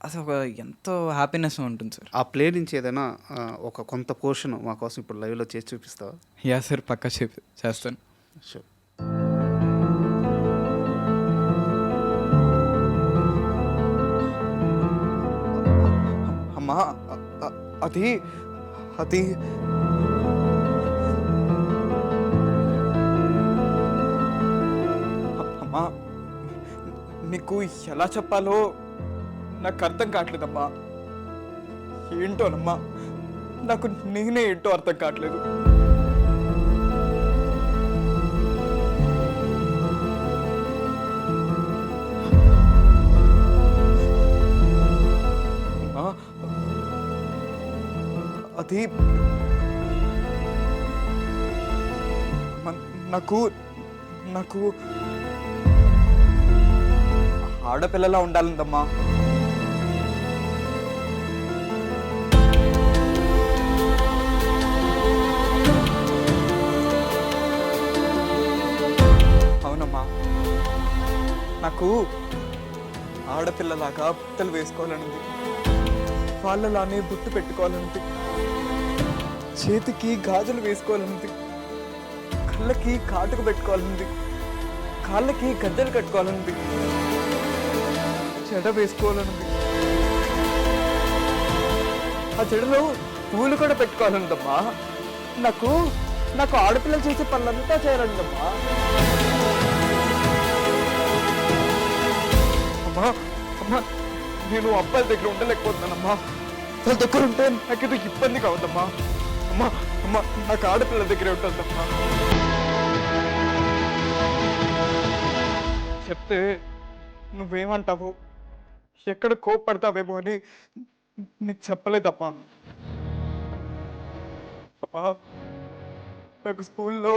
అది ఒక ఎంతో హ్యాపీనెస్ ఉంటుంది సార్. ఆ ప్లే నుంచి ఏదైనా ఒక కొంత పోర్షన్ మా కోసం ఇప్పుడు లైవ్లో చేసి చూపిస్తావా? యా సార్, పక్కా చేస్తాను. షూర్. అమ్మా అది అది అమ్మా, నీకు ఎలా చెప్పాలో నాకు అర్థం కావట్లేదమ్మా. ఏంటోనమ్మా, నాకు నేనే ఏంటో అర్థం కావట్లేదు. అది నాకు నాకు ఆడపిల్లలా ఉండాలందమ్మా. అవునమ్మా, నాకు ఆడపిల్లలాగా బట్టలు వేసుకోవాలనుంది, వాళ్ళలానే బుట్టు పెట్టుకోవాలనుంది, చేతికి గాజులు వేసుకోవాలనుంది, కళ్ళకి కాటుకు పెట్టుకోవాలనుంది, కాళ్ళకి గద్దెలు కట్టుకోవాలనుంది, చెడ వేసుకోవాలనుంది, ఆ చెడలో పూలు కూడా పెట్టుకోవాలనుందమ్మా. నాకు నాకు ఆడపిల్లలు చేసే పనులంతా చేయాలనుందమ్మా. అమ్మా అమ్మా, నేను అబ్బాయిల దగ్గర ఉండలేకపోతున్నానమ్మా. వాళ్ళ దగ్గర ఉంటే నాకు ఇది ఇబ్బంది కావద్దమ్మా. అమ్మా అమ్మా, నాకు ఆడపిల్లల దగ్గరే ఉంటుందమ్మా. చెప్తే నువ్వేమంటావు, ఎక్కడ కోప్పడతావేమో అని నీకు చెప్పలేదమ్మా. అమ్మా, నాకు స్కూల్లో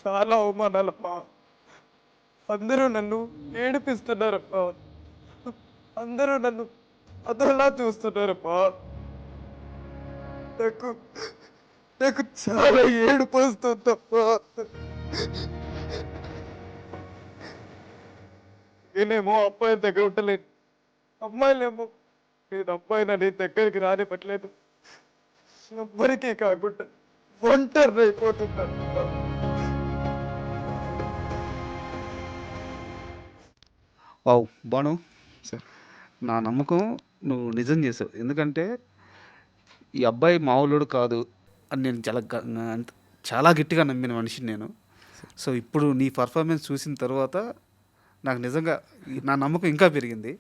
చాలా అవమానాలమ్మా. అందరూ నన్ను ఏడిపిస్తున్నారమ్మా. అందరూ నన్ను అదలా చూస్తున్నారమ్మా. నాకు నాకు చాలా ఏడుపు వస్తుందమ్మా. నేనేమో అబ్బాయి దగ్గర ఉండలేదు, అమ్మాయిలేమో నేను అబ్బాయిని నీ దగ్గరికి రానివ్వట్లేదు. ఎవ్వరికీ కాకుండా ఒంటరి అయిపోతున్నాను. వావ్ బాను సార్, నా నమ్మకం నువ్వు నిజం చేసావు. ఎందుకంటే ఈ అబ్బాయి మామూలుడు కాదు అని నేను చాలా గట్టిగా నమ్మిన మనిషిని నేను. సో ఇప్పుడు నీ పర్ఫార్మెన్స్ చూసిన తర్వాత నాకు నిజంగా నా నమ్మకం ఇంకా పెరిగింది.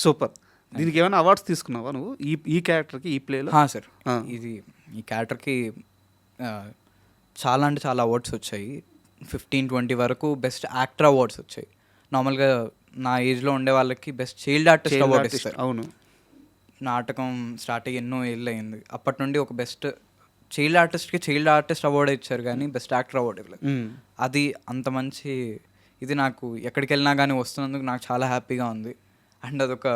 సూపర్. దీనికి ఏమైనా అవార్డ్స్ తీసుకున్నావా నువ్వు ఈ క్యారెక్టర్కి, ఈ ప్లేలో? సార్, ఇది ఈ క్యారెక్టర్కి చాలా అంటే చాలా అవార్డ్స్ వచ్చాయి. 15-20 వరకు బెస్ట్ యాక్టర్ అవార్డ్స్ వచ్చాయి. నార్మల్గా నా ఏజ్లో ఉండే వాళ్ళకి బెస్ట్ చైల్డ్ ఆర్టిస్ట్ అవార్డ్ ఇస్తారు. అవును, నాటకం స్టార్ట్ అయ్యి ఎన్నో ఏళ్ళు అయింది. అప్పటి నుండి ఒక బెస్ట్ చైల్డ్ ఆర్టిస్ట్కి చైల్డ్ ఆర్టిస్ట్ అవార్డ్ ఇచ్చారు, కానీ బెస్ట్ యాక్టర్ అవార్డు ఇవ్వలేదు. అది అంత మంచి ఇది నాకు ఎక్కడికి వెళ్ళినా కానీ వస్తున్నందుకు నాకు చాలా హ్యాపీగా ఉంది. అండ్ అదొక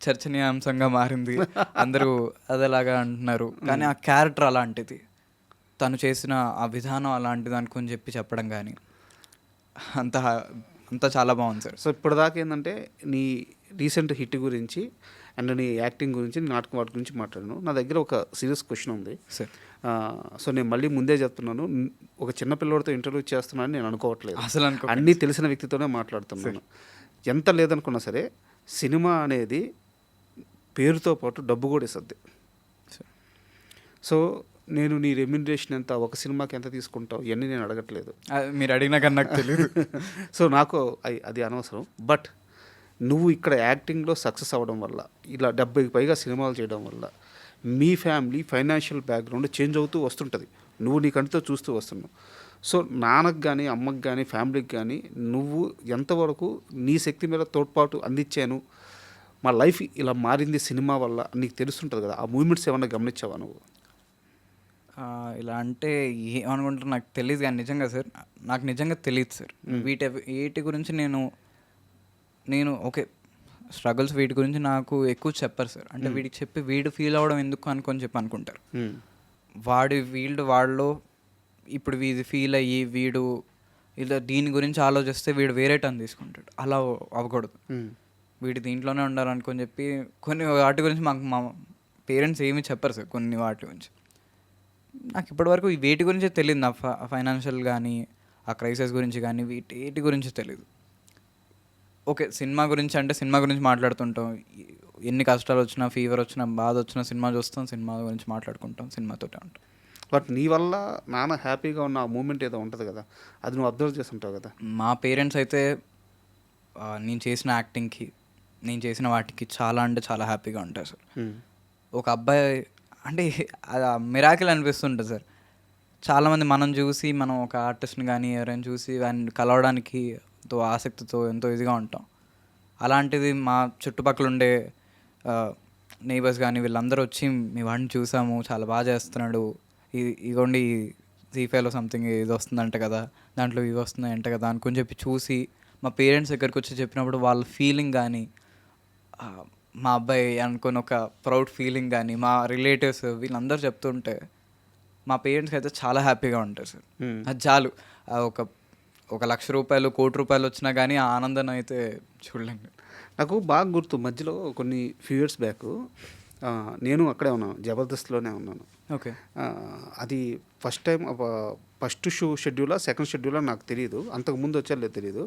చర్చనీయాంశంగా మారింది. అందరూ అదేలాగా అంటున్నారు, కానీ ఆ క్యారెక్టర్ అలాంటిది, తను చేసిన ఆ విధానం అలాంటిది అనుకుని చెప్పడం కానీ అంత చాలా బాగుంది సార్. సో ఇప్పటిదాకా ఏంటంటే నీ రీసెంట్ హిట్ గురించి అండ్ నీ యాక్టింగ్ గురించి, నీ నాటకం వాటి గురించి మాట్లాడాను. నా దగ్గర ఒక సీరియస్ క్వశ్చన్ ఉంది. సార్ సో నేను మళ్ళీ ముందే చెప్తున్నాను, ఒక చిన్న పిల్లోడితో ఇంటర్వ్యూ చేస్తున్నానని నేను అనుకోవట్లేదు. అసలు అనుకో అన్నీ తెలిసిన వ్యక్తితోనే మాట్లాడుతున్నాను. ఎంత లేదనుకున్నా సరే సినిమా అనేది పేరుతో పాటు డబ్బు కూడా ఇస్తుంది. సో నేను నీ రెమ్యునరేషన్ ఎంత, ఒక సినిమాకి ఎంత తీసుకుంటావు, ఇవన్నీ నేను అడగట్లేదు. మీరు అడిగినా కానీ నాకు తెలియదు. సో నాకు అది అనవసరం. బట్ నువ్వు ఇక్కడ యాక్టింగ్లో సక్సెస్ అవ్వడం వల్ల, ఇలా 70కి పైగా సినిమాలు చేయడం వల్ల మీ ఫ్యామిలీ ఫైనాన్షియల్ బ్యాక్గ్రౌండ్ చేంజ్ అవుతూ వస్తుంటుంది. నువ్వు నీ కంటితో చూస్తూ వస్తున్నావు. సో నాన్నకు కానీ, అమ్మకి కానీ, ఫ్యామిలీకి కానీ నువ్వు ఎంతవరకు నీ శక్తి మీద తోడ్పాటు అందించాను, మా లైఫ్ ఇలా మారింది సినిమా వల్ల నీకు తెలుస్తుంటుంది కదా, ఆ మూమెంట్స్ ఏమన్నా గమనించావా నువ్వు? ఇలా అంటే ఏమనుకుంటారు నాకు తెలియదు, కానీ నిజంగా సార్ నాకు నిజంగా తెలియదు సార్. వీటి గురించి నేను ఓకే స్ట్రగుల్స్ వీటి గురించి నాకు ఎక్కువ చెప్పరు సార్. అంటే వీడికి చెప్పి వీడు ఫీల్ అవ్వడం ఎందుకు అనుకొని అనుకుంటారు. వాళ్ళు ఇప్పుడు వీడి ఫీల్ అయ్యి వీడు ఇలా దీని గురించి ఆలోచిస్తే వీడు వేరే టర్న్ తీసుకుంటాడు. అలా అవ్వకూడదు. వీడు దీంట్లోనే ఉండాలనుకొని చెప్పి కొన్ని వాటి గురించి మా పేరెంట్స్ ఏమీ చెప్పరు సార్. కొన్ని వాటి గురించి నాకు ఇప్పటివరకు వేటి గురించి తెలియదు. నా ఫైనాన్షియల్ కానీ, ఆ క్రైసిస్ గురించి కానీ, వీటి గురించి తెలియదు. ఓకే సినిమా గురించి మాట్లాడుతుంటాం. ఎన్ని కష్టాలు వచ్చినా, ఫీవర్ వచ్చినా, బాధ వచ్చినా సినిమా చూస్తాం, సినిమా గురించి మాట్లాడుకుంటాం, సినిమాతోటే ఉంటాం. బట్ నీ వల్ల నాన్న హ్యాపీగా ఉన్న ఆ మూమెంట్ ఏదో ఉంటుంది కదా, అది నువ్వు అబ్జర్వ్ చేస్తుంటావు కదా. మా పేరెంట్స్ అయితే నేను చేసిన యాక్టింగ్కి, నేను చేసిన వాటికి చాలా అంటే చాలా హ్యాపీగా ఉంటారు సార్. ఒక అబ్బాయి అంటే అది మిరాకిల్ అనిపిస్తుంటుంది సార్. చాలామంది మనం ఒక ఆర్టిస్ట్ని కానీ ఎవరైనా చూసి వాడిని కలవడానికి ఎంతో ఆసక్తితో ఎంతో ఇదిగా ఉంటాం. అలాంటిది మా చుట్టుపక్కల ఉండే నైబర్స్ కానీ వీళ్ళందరూ వచ్చి మీ వాడిని చూసాము, చాలా బాగా చేస్తున్నాడు, ఇగోండి జీఫైలో సంథింగ్ ఇది వస్తుందంట కదా, దాంట్లో ఇవి వస్తున్నాయంట కదా అనుకుని చెప్పి చూసి మా పేరెంట్స్ దగ్గరికి వచ్చి చెప్పినప్పుడు వాళ్ళ ఫీలింగ్ కానీ, మా అబ్బాయి అనుకుని ఒక ప్రౌడ్ ఫీలింగ్ కానీ, మా రిలేటివ్స్ వీళ్ళందరూ చెప్తుంటే మా పేరెంట్స్కి అయితే చాలా హ్యాపీగా ఉంటారు సార్. అది చాలు. ఒక ₹1,00,000 ₹1,00,00,000 వచ్చినా కానీ ఆ ఆనందం అయితే చూడలేండి. నాకు బాగా గుర్తు, మధ్యలో కొన్ని ఫ్యూ ఇయర్స్ బ్యాక్ నేను అక్కడే ఉన్నాను, జబర్దస్త్లోనే ఉన్నాను. ఓకే అది ఫస్ట్ షెడ్యూలా సెకండ్ షెడ్యూలా నాకు తెలియదు, అంతకుముందు వచ్చారో తెలియదు.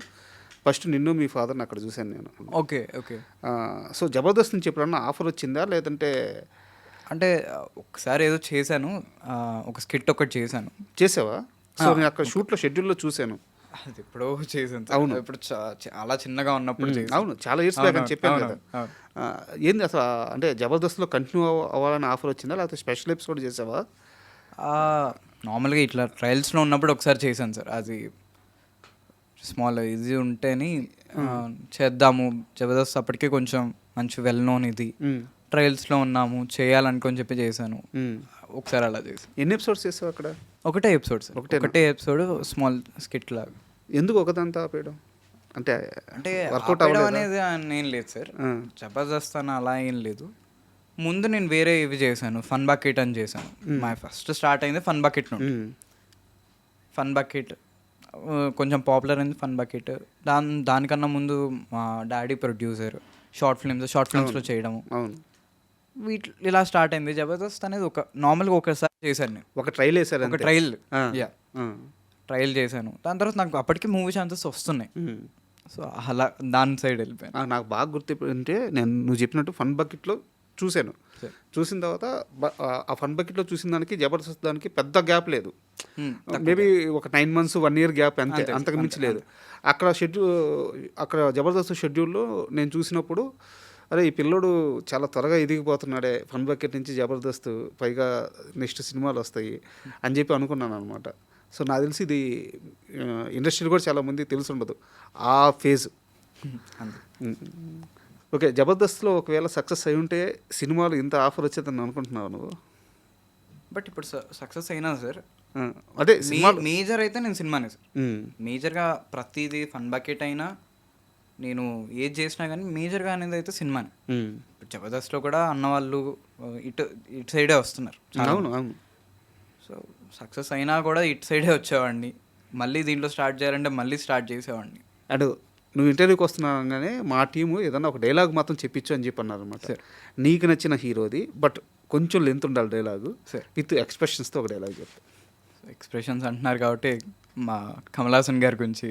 ఫస్ట్ నిన్ను మీ ఫాదర్ని అక్కడ చూశాను నేను. ఓకే ఓకే సో జబర్దస్త్ నుంచి ఎప్పుడన్నా ఆఫర్ వచ్చిందా, లేదంటే? అంటే ఒకసారి ఏదో చేశాను, ఒక స్కిట్ ఒకటి చేసావా? సో నేను అక్కడ షూట్లో షెడ్యూల్లో చూశాను. అది ఎప్పుడో చేశాను. అవును, ఇప్పుడు చాలా చిన్నగా ఉన్నప్పుడు. అవును, చాలా ఇయర్స్ బ్యాక్ అని చెప్పాను కదా. ఏంది అసలు, అంటే జబర్దస్త్లో కంటిన్యూ అవ్వాలని ఆఫర్ వచ్చిందా, లేకపోతే స్పెషల్ ఎపిసోడ్ చేసావా? నార్మల్గా ఇట్లా ట్రయల్స్లో ఉన్నప్పుడు ఒకసారి చేశాను సార్. అది స్మాల్ ఇది ఉంటేని చేద్దాము, జబర్దస్త్ అప్పటికే కొంచెం మంచి వెల్ నోన్ ఇది, ట్రయల్స్లో ఉన్నాము చేయాలనుకొని చెప్పి చేశాను. ఒకసారి అలా చేశాను. ఎన్ని ఎపిసోడ్స్ చేసావు అక్కడ? ఒకటే ఎపిసోడ్ సార్, ఒకటే ఎపిసోడ్, స్మాల్ స్కిట్ లాగా. ఎందుకు ఒకదంతా ఆపేయడం? అంటే వర్కౌట్ అనేది ఏం లేదు సార్, జబర్దస్త్ అని అలా ఏం లేదు. ముందు నేను వేరే ఇవి చేశాను, ఫన్ బకెట్ అని చేశాను. మా ఫస్ట్ స్టార్ట్ అయింది ఫన్ బకెట్ నుండి. ఫన్ బకెట్ కొంచెం పాపులర్ అయింది ఫన్ బకెట్. దానికన్నా ముందు మా డాడీ ప్రొడ్యూసర్, షార్ట్ ఫిల్మ్స్లో చేయడము, ఇలా స్టార్ట్ అయింది. జబర్దస్త్ అనేది నార్మల్గా ఒకసారి చేశాను నేను, ఒక ట్రైల్ వేసాను, ఒక ట్రయల్ చేశాను. దాని తర్వాత నాకు అప్పటికి మూవీ ఛాన్సెస్ వస్తున్నాయి. సో అలా దాని సైడ్ వెళ్ళిపోయాను. నాకు బాగా గుర్తు అంటే నువ్వు చెప్పినట్టు ఫన్ బకెట్లో చూశాను. చూసిన తర్వాత ఆ ఫన్ బకెట్లో చూసిన దానికి జబర్దస్త్ దానికి పెద్ద గ్యాప్ లేదు. మేబీ ఒక 9 months 1 year గ్యాప్ అంతే, అంతకు మించి లేదు. అక్కడ జబర్దస్త్ షెడ్యూల్లో నేను చూసినప్పుడు, అరే ఈ పిల్లోడు చాలా త్వరగా ఎదిగిపోతున్నాడే, ఫన్ బకెట్ నుంచి జబర్దస్త్, పైగా నెక్స్ట్ సినిమాలు వస్తాయి అని చెప్పి అనుకున్నాను అనమాట. సో నాకు తెలిసి ఇది ఇండస్ట్రీలో కూడా చాలామంది తెలిసి ఉండదు ఆ ఫేజ్. ఓకే, జబర్దస్త్లో ఒకవేళ సక్సెస్ అయి ఉంటే సినిమాలు ఇంత ఆఫర్ వచ్చేదని అనుకుంటున్నావు నువ్వు? బట్ ఇప్పుడు సక్సెస్ అయినా సార్, అదే మేజర్ అయితే నేను సినిమానే సార్. మేజర్గా ప్రతిదీ ఫన్ బకెట్ అయినా నేను ఏది చేసినా కానీ మేజర్గా అనేది అయితే సినిమానే. ఇప్పుడు జబర్దస్త్లో కూడా అన్నవాళ్ళు ఇటు సైడే వస్తున్నారు. అవును అవును. సో సక్సెస్ అయినా కూడా ఇటు సైడే వచ్చేవాడిని. మళ్ళీ దీంట్లో స్టార్ట్ చేయాలంటే మళ్ళీ స్టార్ట్ చేసేవాడిని. అండ్ నువ్వు ఇంటర్వ్యూకి వస్తున్నాగానే మా టీము ఏదన్నా ఒక డైలాగ్ మాత్రం చెప్పించు అని చెప్పి అన్నారు అనమాట. నీకు నచ్చిన హీరోది, బట్ కొంచెం లెంత్ ఉండాలి డైలాగు, విత్ ఎక్స్ప్రెషన్స్తో ఒక డైలాగ్ చెప్పు. ఎక్స్ప్రెషన్స్ అంటున్నారు కాబట్టి మా కమలాసన్ గారి గురించి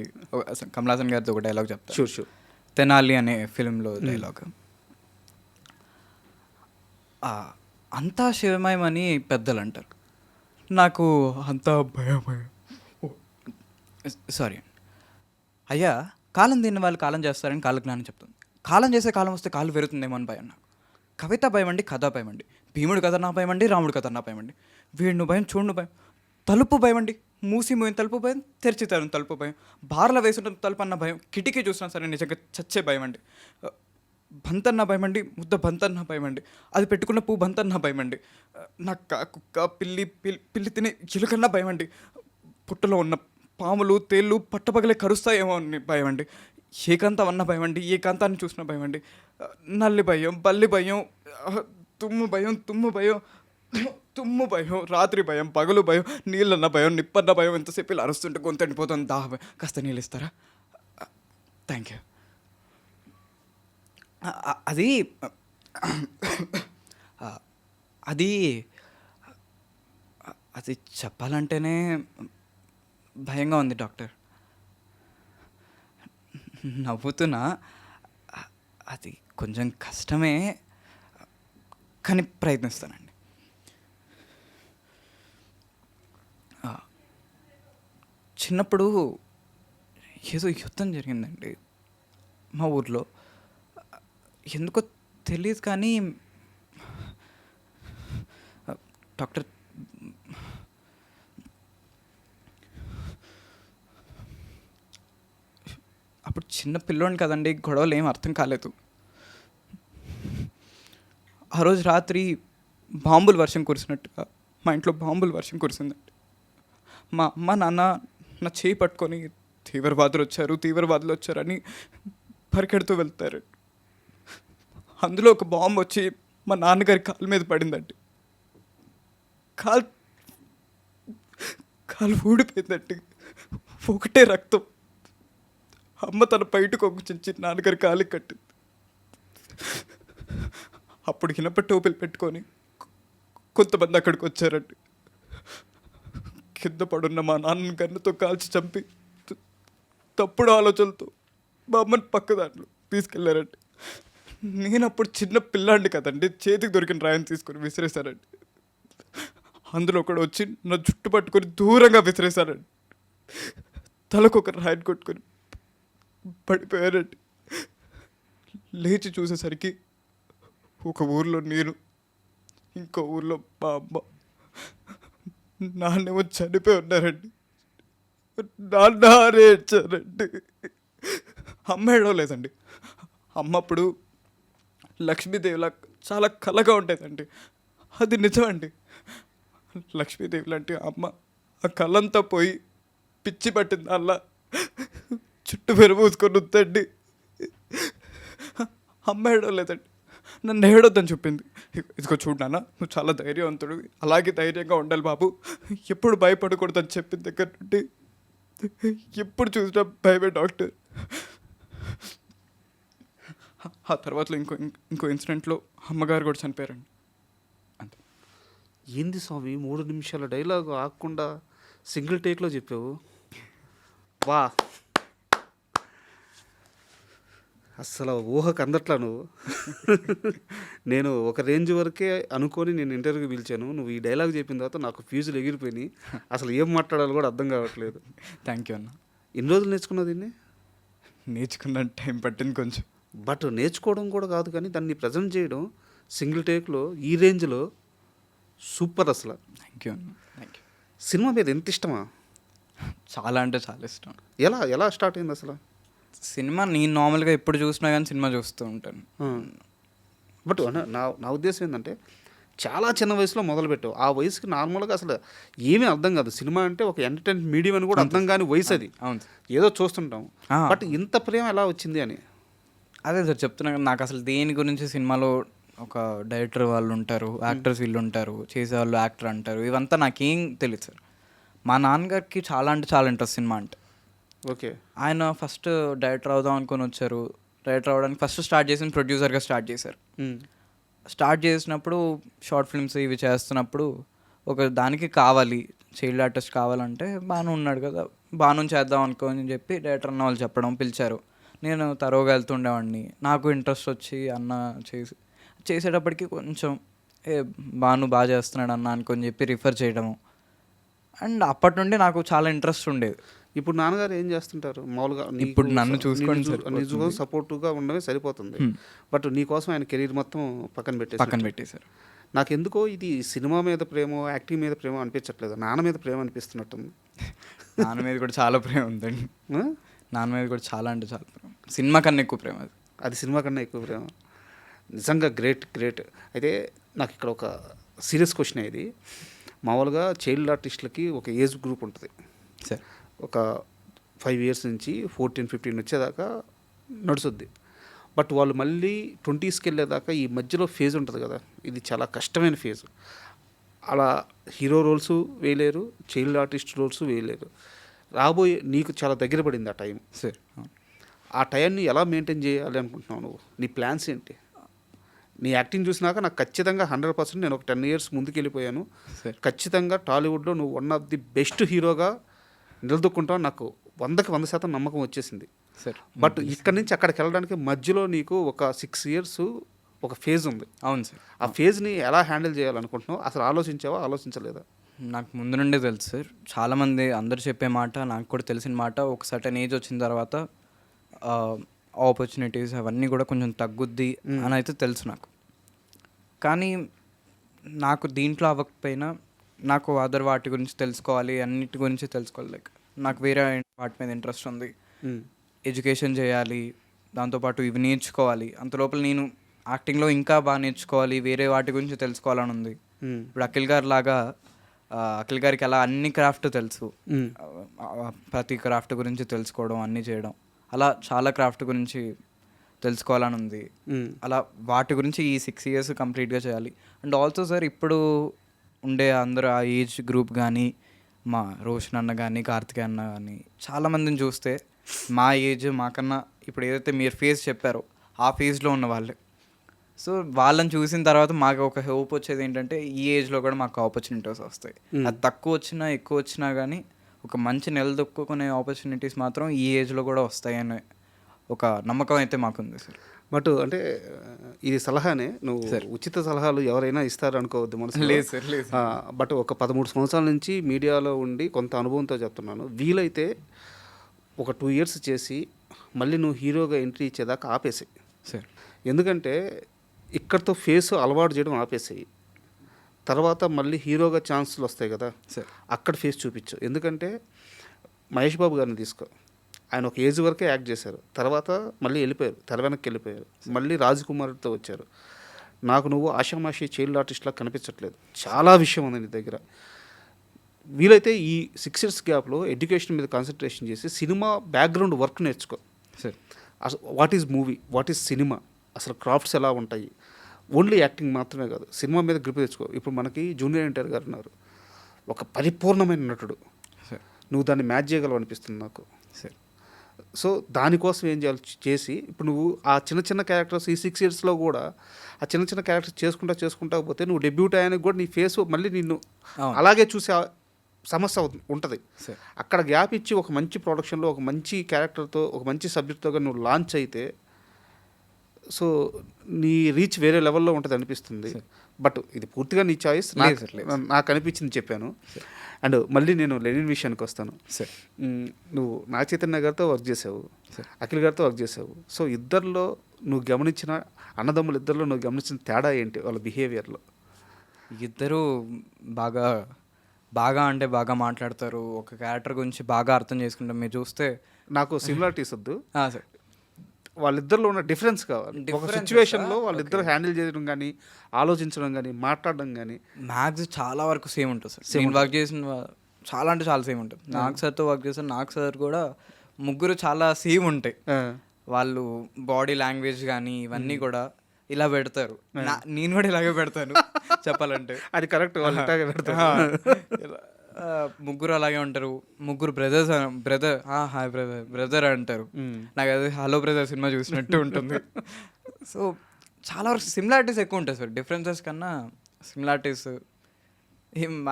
కమలాసన్ గారితో ఒక డైలాగ్ చెప్తాను. షూర్. తెనాలి అనే ఫిలింలో డైలాగ్. అంతా శివమయం అని పెద్దలు అంటారు, నాకు అంతా భయం. సారీ అయ్యా, కాలం దీన్ని వాళ్ళు కాలం చేస్తారని కాలజ్ఞానం చెప్తుంది. కాలం చేసే కాలం వస్తే కాలు పెరుగుతుందేమో అని భయం నాకు. కవిత భయం అండి, కథ భయం అండి, భీముడు కథ నా భయం అండి, రాముడు కథ నా భయం అండి, వీడిను భయం చూడు భయం, తలుపు భయం అండి, మూసి మోయిన తలుపు భయం, తెరిచి తరుణ్ తలుపు భయం, బార్ల వేసుంటే తలుపు అన్న భయం, కిటికీ చూసినా సరే నిజంగా చచ్చే భయం అండి, బంతన్న భయం అండి, ముద్ద బంతన్న భయం అండి, అది పెట్టుకున్న పువ్వు బంతన్న భయం అండి, నక్క కుక్క పిల్లి తినే ఎలుకన్నా భయం అండి, పుట్టలో ఉన్న పాములు తేళ్ళు పట్టపగలే కరుస్తాయేమో అని భయం అండి, ఏకాంతం అన్న భయం అండి, ఏకాంతాన్ని చూసిన భయం అండి, నల్లి భయం, బల్లి భయం, తుమ్ము భయం, రాత్రి భయం, పగలు భయం, నీళ్ళన్న భయం, నిప్పన్న భయం, ఎంతసేపు ఇలా అరుస్తుంటే గొంతు ఎండిపోతుంది, దాహ భయం. కాస్త నీళ్ళు ఇస్తారా? Thank you. అది అది అది చెప్పాలంటేనే భయంగా ఉంది డాక్టర్. నవ్వుతున్నా, అది కొంచెం కష్టమే కానీ ప్రయత్నిస్తానండి. చిన్నప్పుడు ఏదో యుద్ధం జరిగిందండి మా ఊర్లో, ఎందుకో తెలియదు కానీ డాక్టర్ అప్పుడు చిన్న పిల్లోని కదండి, గొడవలు ఏం అర్థం కాలేదు. ఆ రోజు రాత్రి బాంబులు వర్షం కురిసినట్టుగా మా ఇంట్లో బాంబులు వర్షం కురిసిందండి. మా అమ్మ నాన్న నా చేయి పట్టుకొని తీవ్రవాదులు వచ్చారని పరిగెడుతూ వెళ్తారు. అందులో ఒక బాంబు వచ్చి మా నాన్నగారి కాలు మీద పడిందండి. కాలు ఊడిపోయిందండి, ఒకటే రక్తం. అమ్మ తన బయటకు ఒక చించి నాన్నగారి కాలికి కట్టింది. అప్పుడు ఇనప టోపీలు పెట్టుకొని కొంతమంది అక్కడికి వచ్చారండి. కింద పడున్న మా నాన్న గన్నుతో కాల్చి చంపి తప్పుడు ఆలోచనలతో మా అమ్మని పక్క దాంట్లో తీసుకెళ్లారండి. నేను అప్పుడు చిన్న పిల్లాండి కదండి, చేతికి దొరికిన రాయిని తీసుకొని విసిరేశారండి. అందులో ఒకడు వచ్చి నా జుట్టు పట్టుకొని దూరంగా విసిరేశారండి. తలకు ఒక రాయిని కొట్టుకొని పడిపోయారండి. లేచి చూసేసరికి ఒక ఊర్లో నేను, ఇంకో ఊర్లో మా అమ్మ, నాన్నేమో చనిపోయి ఉన్నారండి. నాన్న ఏడ్చారండి. అమ్మ ఏడవలేదండి. అమ్మ అప్పుడు లక్ష్మీదేవిలా చాలా కళగా ఉండేదండి. అది నిజమండి. లక్ష్మీదేవి లాంటి అమ్మ ఆ కళ్ళంతా పోయి పిచ్చి పట్టింది అలా చుట్టూ పెరుమూసుకొని ఉందండి. అమ్మ ఏడవలేదండి, నన్ను ఏడొద్దని చెప్పింది. ఇదిగో చూడు నాన్న, నువ్వు చాలా ధైర్యవంతుడు, అలాగే ధైర్యంగా ఉండాలి బాబు, ఎప్పుడు భయపడకూడదని చెప్పిన దగ్గర నుండి ఎప్పుడు చూసినా భయమే డాక్టర్. ఆ తర్వాతలో ఇంకో ఇన్సిడెంట్లో అమ్మగారు కూడా చనిపోయారండి. అంతే. ఏంది స్వామి 3 నిమిషాల డైలాగ్ ఆగకుండా సింగిల్ టేక్లో చెప్పావు. వా, అస్సలు ఊహకు అందట్లా నువ్వు. నేను ఒక రేంజ్ వరకే అనుకొని నేను ఇంటర్వ్యూకి పిలిచాను. నువ్వు ఈ డైలాగ్ చెప్పిన తర్వాత నాకు ఫ్యూజులు ఎగిరిపోయినాయి. అసలు ఏం మాట్లాడాలో కూడా అర్థం కావట్లేదు. థ్యాంక్ యూ అన్న. ఎన్ని రోజులు నేర్చుకున్నావు దీన్ని? నేర్చుకున్న టైం పట్టింది కొంచెం. బట్ నేర్చుకోవడం కూడా కాదు కానీ దాన్ని ప్రజెంట్ చేయడం సింగిల్ టేక్లో ఈ రేంజ్లో సూపర్ అసలు. థ్యాంక్ యూ అన్న, థ్యాంక్ యూ. సినిమా మీద ఎంత ఇష్టమా? చాలా అంటే చాలా ఇష్టం. ఎలా స్టార్ట్ అయింది అసలు సినిమా? నేను నార్మల్గా ఎప్పుడు చూసినా కానీ సినిమా చూస్తూ ఉంటాను. బట్ నా ఉద్దేశం ఏంటంటే చాలా చిన్న వయసులో మొదలుపెట్టావు. ఆ వయసుకి నార్మల్గా అసలు ఏమీ అర్థం కాదు. సినిమా అంటే ఒక ఎంటర్టైన్మెంట్ మీడియం అని కూడా అర్థం కాని వయసు అది. అవును, ఏదో చూస్తుంటాం. బట్ ఇంత ప్రేమ ఎలా వచ్చింది అని. అదే సార్ చెప్తున్నా కదా, నాకు అసలు దేని గురించి సినిమాలో ఒక డైరెక్టర్ వాళ్ళు ఉంటారు, యాక్టర్స్ వీళ్ళు ఉంటారు, చేసేవాళ్ళు యాక్టర్ అంటారు, ఇవంతా నాకేం తెలియదు సార్. మా నాన్నగారికి చాలా అంటే చాలా ఇంట్రెస్ట్ సినిమా అంటే. ఓకే. ఆయన ఫస్ట్ డైరెక్టర్ అవుదాం అనుకొని వచ్చారు. డైరెక్టర్ అవ్వడానికి ఫస్ట్ స్టార్ట్ చేసిన ప్రొడ్యూసర్గా స్టార్ట్ చేశారు. స్టార్ట్ చేసినప్పుడు షార్ట్ ఫిల్మ్స్ ఇవి చేస్తున్నప్పుడు ఒక దానికి కావాలి, చైల్డ్ ఆర్టిస్ట్ కావాలంటే బాను ఉన్నాడు కదా, బాను చేద్దాం అనుకోని చెప్పి డైరెక్టర్ అన్న వాళ్ళు చెప్పడం పిలిచారు. నేను తరోగా వెళ్తుండేవాడిని. నాకు ఇంట్రెస్ట్ వచ్చి అన్న చేసేటప్పటికి కొంచెం బాను బాగా చేస్తున్నాడు అన్న అనుకొని చెప్పి రిఫర్ చేయడము. అండ్ అప్పటి నుండి నాకు చాలా ఇంట్రెస్ట్ ఉండేది. ఇప్పుడు నాన్నగారు ఏం చేస్తుంటారు మామూలుగా? ఇప్పుడు నన్ను చూసుకొని నిజంగా సపోర్టివ్గా ఉండడమే సరిపోతుంది. బట్ నీకోసం ఆయన కెరీర్ మొత్తం పక్కన పెట్టేశారు. నాకెందుకో ఇది సినిమా మీద ప్రేమ, యాక్టింగ్ మీద ప్రేమ అనిపించట్లేదు, నాన్న మీద ప్రేమ అనిపిస్తున్నట్టుంది. నాన్న మీద కూడా చాలా ప్రేమ ఉందండి. ఆ? నాన్న మీద కూడా చాలా అంటే చాలా ప్రేమ. సినిమా కన్నా ఎక్కువ ప్రేమ అది. అది సినిమా కన్నా ఎక్కువ ప్రేమ. నిజంగా గ్రేట్. అయితే నాకు ఇక్కడ ఒక సీరియస్ క్వశ్చన్ ఇది. మామూలుగా చైల్డ్ ఆర్టిస్టులకి ఒక ఏజ్ గ్రూప్ ఉంటుంది. సరే, ఒక 5 years నుంచి 14-15 వచ్చేదాకా నడుస్తుంది. బట్ వాళ్ళు మళ్ళీ 20sకి వెళ్ళేదాకా ఈ మధ్యలో ఫేజ్ ఉంటుంది కదా, ఇది చాలా కష్టమైన ఫేజ్. అలా హీరో రోల్స్ వేయలేరు, చైల్డ్ ఆర్టిస్ట్ రోల్స్ వేయలేరు. రాబోయే నీకు చాలా దగ్గర పడింది ఆ టైం. సరే, ఆ టైంని ఎలా మెయింటైన్ చేయాలి అనుకుంటున్నావు నువ్వు? నీ ప్లాన్స్ ఏంటి? నీ యాక్టింగ్ చూసినాక నాకు ఖచ్చితంగా 100% నేను ఒక 10 years ముందుకు వెళ్ళిపోయాను. ఖచ్చితంగా టాలీవుడ్లో నువ్వు వన్ ఆఫ్ ది బెస్ట్ హీరోగా నిలదొక్కుంటావు. నాకు 100% నమ్మకం వచ్చేసింది. సరే. బట్ ఇక్కడి నుంచి అక్కడికి వెళ్ళడానికి మధ్యలో నీకు ఒక 6 years ఒక ఫేజ్ ఉంది. అవును సార్. ఆ ఫేజ్ని ఎలా హ్యాండిల్ చేయాలనుకుంటున్నావు? అసలు ఆలోచించలేదా? నాకు ముందు నుండే తెలుసు సార్. చాలామంది అందరు చెప్పే మాట, నాకు కూడా తెలిసిన మాట, ఒక సర్టన్ ఏజ్ వచ్చిన తర్వాత ఆపర్చునిటీస్ అవన్నీ కూడా కొంచెం తగ్గుద్ది అని అయితే తెలుసు నాకు. కానీ నాకు దీంట్లో అవ్వకపోయినా నాకు అదర్ వాటి గురించి తెలుసుకోవాలి, అన్నిటి గురించి తెలుసుకోవాలి. లైక్ నాకు వేరే వాటి మీద ఇంట్రెస్ట్ ఉంది, ఎడ్యుకేషన్ చేయాలి, దాంతోపాటు ఇవి నేర్చుకోవాలి. అంతలోపల నేను యాక్టింగ్లో ఇంకా బాగా నేర్చుకోవాలి, వేరే వాటి గురించి తెలుసుకోవాలని ఉంది. ఇప్పుడు అఖిల్ గారి లాగా, అఖిల్ గారికి అలా అన్ని క్రాఫ్ట్ తెలుసు, ప్రతి క్రాఫ్ట్ గురించి తెలుసుకోవడం, అన్నీ చేయడం, అలా చాలా క్రాఫ్ట్ గురించి తెలుసుకోవాలని ఉంది. అలా వాటి గురించి ఈ 6 years కంప్లీట్గా చేయాలి. అండ్ ఆల్సో సార్, ఇప్పుడు ఉండే అందరూ ఆ ఏజ్ గ్రూప్ కానీ, మా రోషన్ అన్న కానీ, కార్తికేయ అన్న కానీ, చాలామందిని చూస్తే మా ఏజ్ మాకన్నా ఇప్పుడు ఏదైతే మీరు ఫేజ్ చెప్పారో ఆ ఫేజ్లో ఉన్న వాళ్ళే. సో వాళ్ళని చూసిన తర్వాత మాకు ఒక హోప్ వచ్చేది ఏంటంటే ఈ ఏజ్లో కూడా మాకు ఆపర్చునిటీస్ వస్తాయి. అది తక్కువ వచ్చినా ఎక్కువ వచ్చినా కానీ ఒక మంచి నిలదొక్కునే ఆపర్చునిటీస్ మాత్రం ఈ ఏజ్లో కూడా వస్తాయనే ఒక నమ్మకం అయితే మాకుంది సార్. బట్ అంటే ఇది సలహానే, నువ్వు ఉచిత సలహాలు ఎవరైనా ఇస్తారు అనుకోవద్దు మనసు. లేదు సార్, లేదు. బట్ ఒక 13 సంవత్సరాల నుంచి మీడియాలో ఉండి కొంత అనుభవంతో చెప్తున్నాను, వీలైతే ఒక 2 years చేసి మళ్ళీ నువ్వు హీరోగా ఎంట్రీ ఇచ్చేదాకా ఆపేసాయి సార్. ఎందుకంటే ఇక్కడితో ఫేస్ అలవాటు చేయడం ఆపేసాయి. తర్వాత మళ్ళీ హీరోగా ఛాన్సులు వస్తాయి కదా, అక్కడ ఫేస్ చూపించు. ఎందుకంటే మహేష్ బాబు గారిని తీసుకో, ఆయన ఒక ఏజ్ వరకే యాక్ట్ చేశారు, తర్వాత మళ్ళీ వెళ్ళిపోయారు, తెర వెనక్కి వెళ్ళిపోయారు. మళ్ళీ రాజకుమార్తో వచ్చారు. నాకు నువ్వు ఆషామాషి చైల్డ్ ఆర్టిస్ట్లా కనిపించట్లేదు, చాలా విషయం ఉంది నీ దగ్గర. వీలైతే ఈ 6 years గ్యాప్లో ఎడ్యుకేషన్ మీద కాన్సన్ట్రేషన్ చేసి సినిమా బ్యాక్గ్రౌండ్ వర్క్ నేర్చుకో. అసలు what is movie, what is cinema, అసలు క్రాఫ్ట్స్ ఎలా ఉంటాయి, ఓన్లీ యాక్టింగ్ మాత్రమే కాదు, సినిమా మీద గ్రిప్ తెచ్చుకో. ఇప్పుడు మనకి జూనియర్ ఎన్టీఆర్ గారు ఉన్నారు, ఒక పరిపూర్ణమైన నటుడు, నువ్వు దాన్ని మ్యాచ్ చేయగలవు అనిపిస్తుంది నాకు. సో దానికోసం ఏం చేయాలి చేసి, ఇప్పుడు నువ్వు ఆ చిన్న క్యారెక్టర్స్ ఈ 6 yearsలో కూడా ఆ చిన్న క్యారెక్టర్స్ చేసుకుంటా పోతే నువ్వు డెబ్యూట్ అయ్యానికి కూడా నీ ఫేస్ మళ్ళీ నిన్ను అలాగే చూసే సమస్య ఉంటుంది. అక్కడ గ్యాప్ ఇచ్చి ఒక మంచి ప్రొడక్షన్లో ఒక మంచి క్యారెక్టర్తో ఒక మంచి సబ్జెక్ట్తో నువ్వు లాంచ్ అయితే సో నీ రీచ్ వేరే లెవెల్లో ఉంటుంది అనిపిస్తుంది. బట్ ఇది పూర్తిగా నీ చాయిస్, నాకు అనిపించింది చెప్పాను. అండ్ మళ్ళీ నేను లెనిన్ విషయానికి వస్తాను. నువ్వు నాగ చైతన్య గారితో వర్క్ చేసావు, అఖిల్ గారితో వర్క్ చేసావు. సో ఇద్దరిలో నువ్వు గమనించిన అన్నదమ్ములు ఇద్దరిలో నువ్వు గమనించిన తేడా ఏంటి వాళ్ళ బిహేవియర్లో? ఇద్దరు బాగా అంటే బాగా మాట్లాడతారు, ఒక క్యారెక్టర్ గురించి బాగా అర్థం చేసుకుంటాం. మీరు చూస్తే నాకు సిమిలారిటీస్ వద్దు సార్, వాళ్ళిద్దరిలో ఉన్న డిఫరెన్స్ కావాలి. ఒక సిచ్యువేషన్లో వాళ్ళిద్దరు హ్యాండిల్ చేయడం కానీ, ఆలోచించడం కానీ, మాట్లాడడం కానీ మ్యాథ్స్ చాలా వరకు సేమ్ ఉంటుంది సార్. నేను వర్క్ చేసిన చాలా అంటే చాలా సేమ్ ఉంటుంది. నాగ్ సార్తో వర్క్ చేస్తాను, నాగ్ సార్ కూడా ముగ్గురు చాలా సేమ్ ఉంటాయి. వాళ్ళు బాడీ లాంగ్వేజ్ కానీ ఇవన్నీ కూడా ఇలా పెడతారు. నేను కూడా ఇలాగే పెడతాను చెప్పాలంటే. అది కరెక్ట్, వాళ్ళు ఇలాగే పెడతారు. ముగ్గురు అలాగే ఉంటారు. ముగ్గురు బ్రదర్ హాయ్ బ్రదర్ అంటారు. నాకు అది హలో బ్రదర్ సినిమా చూసినట్టు ఉంటుంది. సో చాలా వరకు సిమిలారిటీస్ ఎక్కువ ఉంటాయి సార్, డిఫరెన్సెస్ కన్నా సిమిలారిటీస్.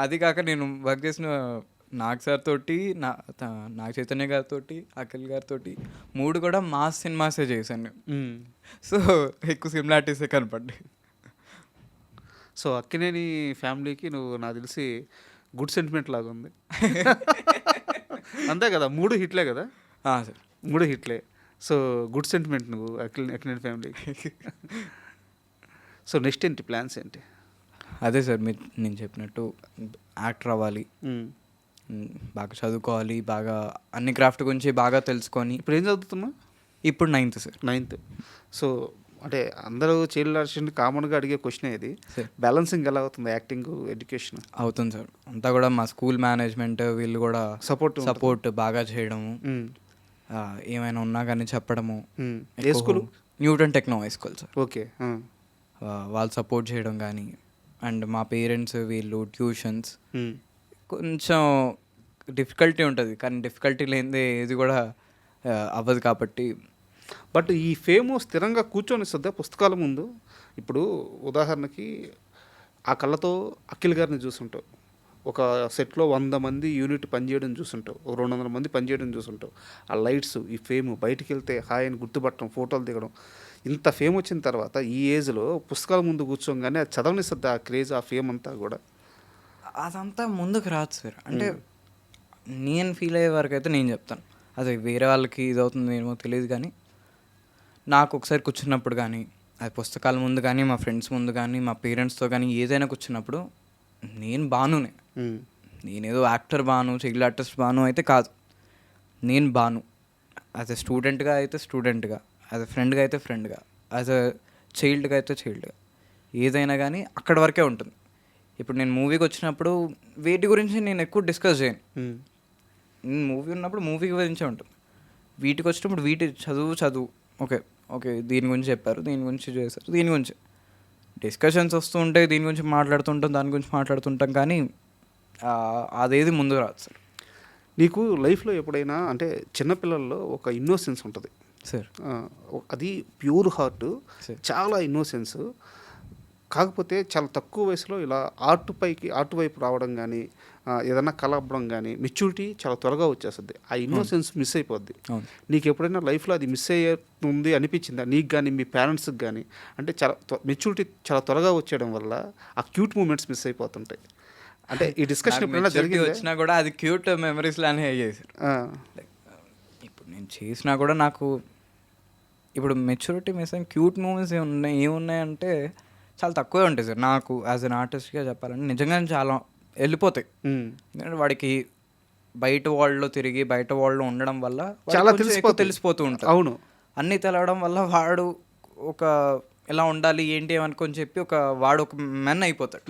అది కాక నేను వర్క్ చేసిన నాగ్ సార్ తోటి, నాగ చైతన్య గారితో, అఖిల్ గారితో 3 కూడా మాస్ సినిమాసే చేశాను. సో ఎక్కువ సిమిలారిటీసే కనపడ్డాయి. సో అక్కినేని ఫ్యామిలీకి నువ్వు నాకు తెలిసి గుడ్ సెంటిమెంట్ లాగా ఉంది. అంతే కదా, 3 హిట్లే కదా సార్, 3 హిట్లే. సో గుడ్ సెంటిమెంట్ నువ్వు అక్కినేని ఫ్యామిలీకి. సో నెక్స్ట్ ఏంటి ప్లాన్స్ ఏంటి? అదే సార్ నేను చెప్పినట్టు యాక్టర్ అవ్వాలి, బాగా చదువుకోవాలి, బాగా అన్ని క్రాఫ్ట్ గురించి బాగా తెలుసుకొని. ఇప్పుడు ఏం చదువుతున్నా? ఇప్పుడు 9th సార్. 9th. సో అంటే అందరూ చైల్డ్ ఆర్టిస్ట్ కామన్గా అడిగే క్వశ్చన్ ఇది, బ్యాలెన్సింగ్ ఎలా అవుతుంది యాక్టింగ్ ఎడ్యుకేషన్? అవుతుంది సార్, అంతా కూడా మా స్కూల్ మేనేజ్మెంట్ వీళ్ళు కూడా సపోర్ట్ బాగా చేయడము, ఏమైనా ఉన్నా కానీ చెప్పడము. ఏ school? Newton techno high school sir. Okay. వాళ్ళు సపోర్ట్ చేయడం కానీ, అండ్ మా పేరెంట్స్ వీళ్ళు ట్యూషన్స్. కొంచెం డిఫికల్టీ ఉంటుంది, కానీ డిఫికల్టీ లేనిదే ఏది కూడా అవ్వదు కాబట్టి. బట్ ఈ ఫేమ్ స్థిరంగా కూర్చొనిస్తుందా పుస్తకాల ముందు? ఇప్పుడు ఉదాహరణకి ఆ కళ్ళతో అఖిల్ గారిని చూసుంటావు, ఒక సెట్లో 100 మంది యూనిట్ పనిచేయడం చూసుంటావు, 200 మంది పనిచేయడం చూసుంటావు. ఆ లైట్స్, ఈ ఫేమ్, బయటికి వెళ్తే హాయ్ అని గుర్తుపట్టడం, ఫోటోలు దిగడం, ఇంత ఫేమ్ వచ్చిన తర్వాత ఈ ఏజ్లో పుస్తకాల ముందు కూర్చోగానే అది చదవనిస్తుంది ఆ క్రేజ్, ఆ ఫేమ్ అంతా కూడా. అదంతా ముందుకు రాదు సార్. అంటే నేను ఫీల్ అయ్యే వరకు అయితే నేను చెప్తాను, అది వేరే వాళ్ళకి ఇది అవుతుంది ఏమో తెలియదు, కానీ నాకు ఒకసారి కూర్చున్నప్పుడు కానీ, అది పుస్తకాల ముందు కానీ, మా ఫ్రెండ్స్ ముందు కానీ, మా పేరెంట్స్తో కానీ ఏదైనా కూర్చున్నప్పుడు నేను బానునే. నేనేదో యాక్టర్ బాను, చైల్డ్ ఆర్టిస్ట్ బాను అయితే కాదు. నేను బాను యాజ్ ఎ స్టూడెంట్గా అయితే స్టూడెంట్గా, యాజ్ ఎ ఫ్రెండ్గా అయితే ఫ్రెండ్గా, యాజ్ ఎ చైల్డ్గా అయితే చైల్డ్గా, ఏదైనా కానీ అక్కడి వరకే ఉంటుంది. ఇప్పుడు నేను మూవీకి వచ్చినప్పుడు వీటి గురించి నేను ఎక్కువ డిస్కస్ చేయను. నేను మూవీ ఉన్నప్పుడు మూవీ గురించే ఉంటుంది. వీటికి వచ్చినప్పుడు వీటి చదువు ఓకే దీని గురించి చెప్పారు, దీని గురించి చేశారు, దీని గురించి డిస్కషన్స్ వస్తూ ఉంటాయి, దీని గురించి మాట్లాడుతుంటాం, దాని గురించి మాట్లాడుతుంటాం, కానీ అదేది ముందుకు రాదు సార్. నీకు లైఫ్లో ఎప్పుడైనా అంటే చిన్నపిల్లల్లో ఒక ఇన్నోసెన్స్ ఉంటుంది సార్, అది ప్యూర్ హార్ట్, చాలా ఇన్నోసెన్స్. కాకపోతే చాలా తక్కువ వయసులో ఇలా ఆర్ట్ వైపు రావడం కానీ, ఏదన్నా కలపడం కానీ, మెచ్యూరిటీ చాలా త్వరగా వచ్చేస్తుంది. ఆ ఇన్నోసెన్స్ మిస్ అయిపోద్ది. నీకు ఎప్పుడైనా లైఫ్లో అది మిస్ అయ్యేది అనిపించిందా నీకు కానీ, మీ పేరెంట్స్కి కానీ? అంటే చాలా మెచ్యూరిటీ చాలా త్వరగా వచ్చేయడం వల్ల ఆ క్యూట్ మూమెంట్స్ మిస్ అయిపోతుంటాయి. అంటే ఈ డిస్కషన్ ఎప్పుడైనా జరిగి వచ్చినా కూడా అది క్యూట్ మెమరీస్ లానే అయ్యాయి సార్. ఇప్పుడు నేను చేసినా కూడా నాకు ఇప్పుడు మెచ్యూరిటీ మిస్ అయిన క్యూట్ మూమెంట్స్ ఏమున్నాయంటే చాలా తక్కువే ఉంటాయి సార్. నాకు యాజ్ అన్ ఆర్టిస్ట్గా చెప్పాలంటే నిజంగానే చాలా వెళ్ళిపోతాయి. ఎందుకంటే వాడికి బయట వరల్డ్లో తిరిగి బయట వరల్డ్లో ఉండడం వల్ల చాలా తెలిసిపోతూ ఉంటుంది. అవును, అన్నీ తెలవడం వల్ల వాడు ఒక ఎలా ఉండాలి ఏంటి అనుకొని చెప్పి వాడు ఒక మెన్ అయిపోతాడు.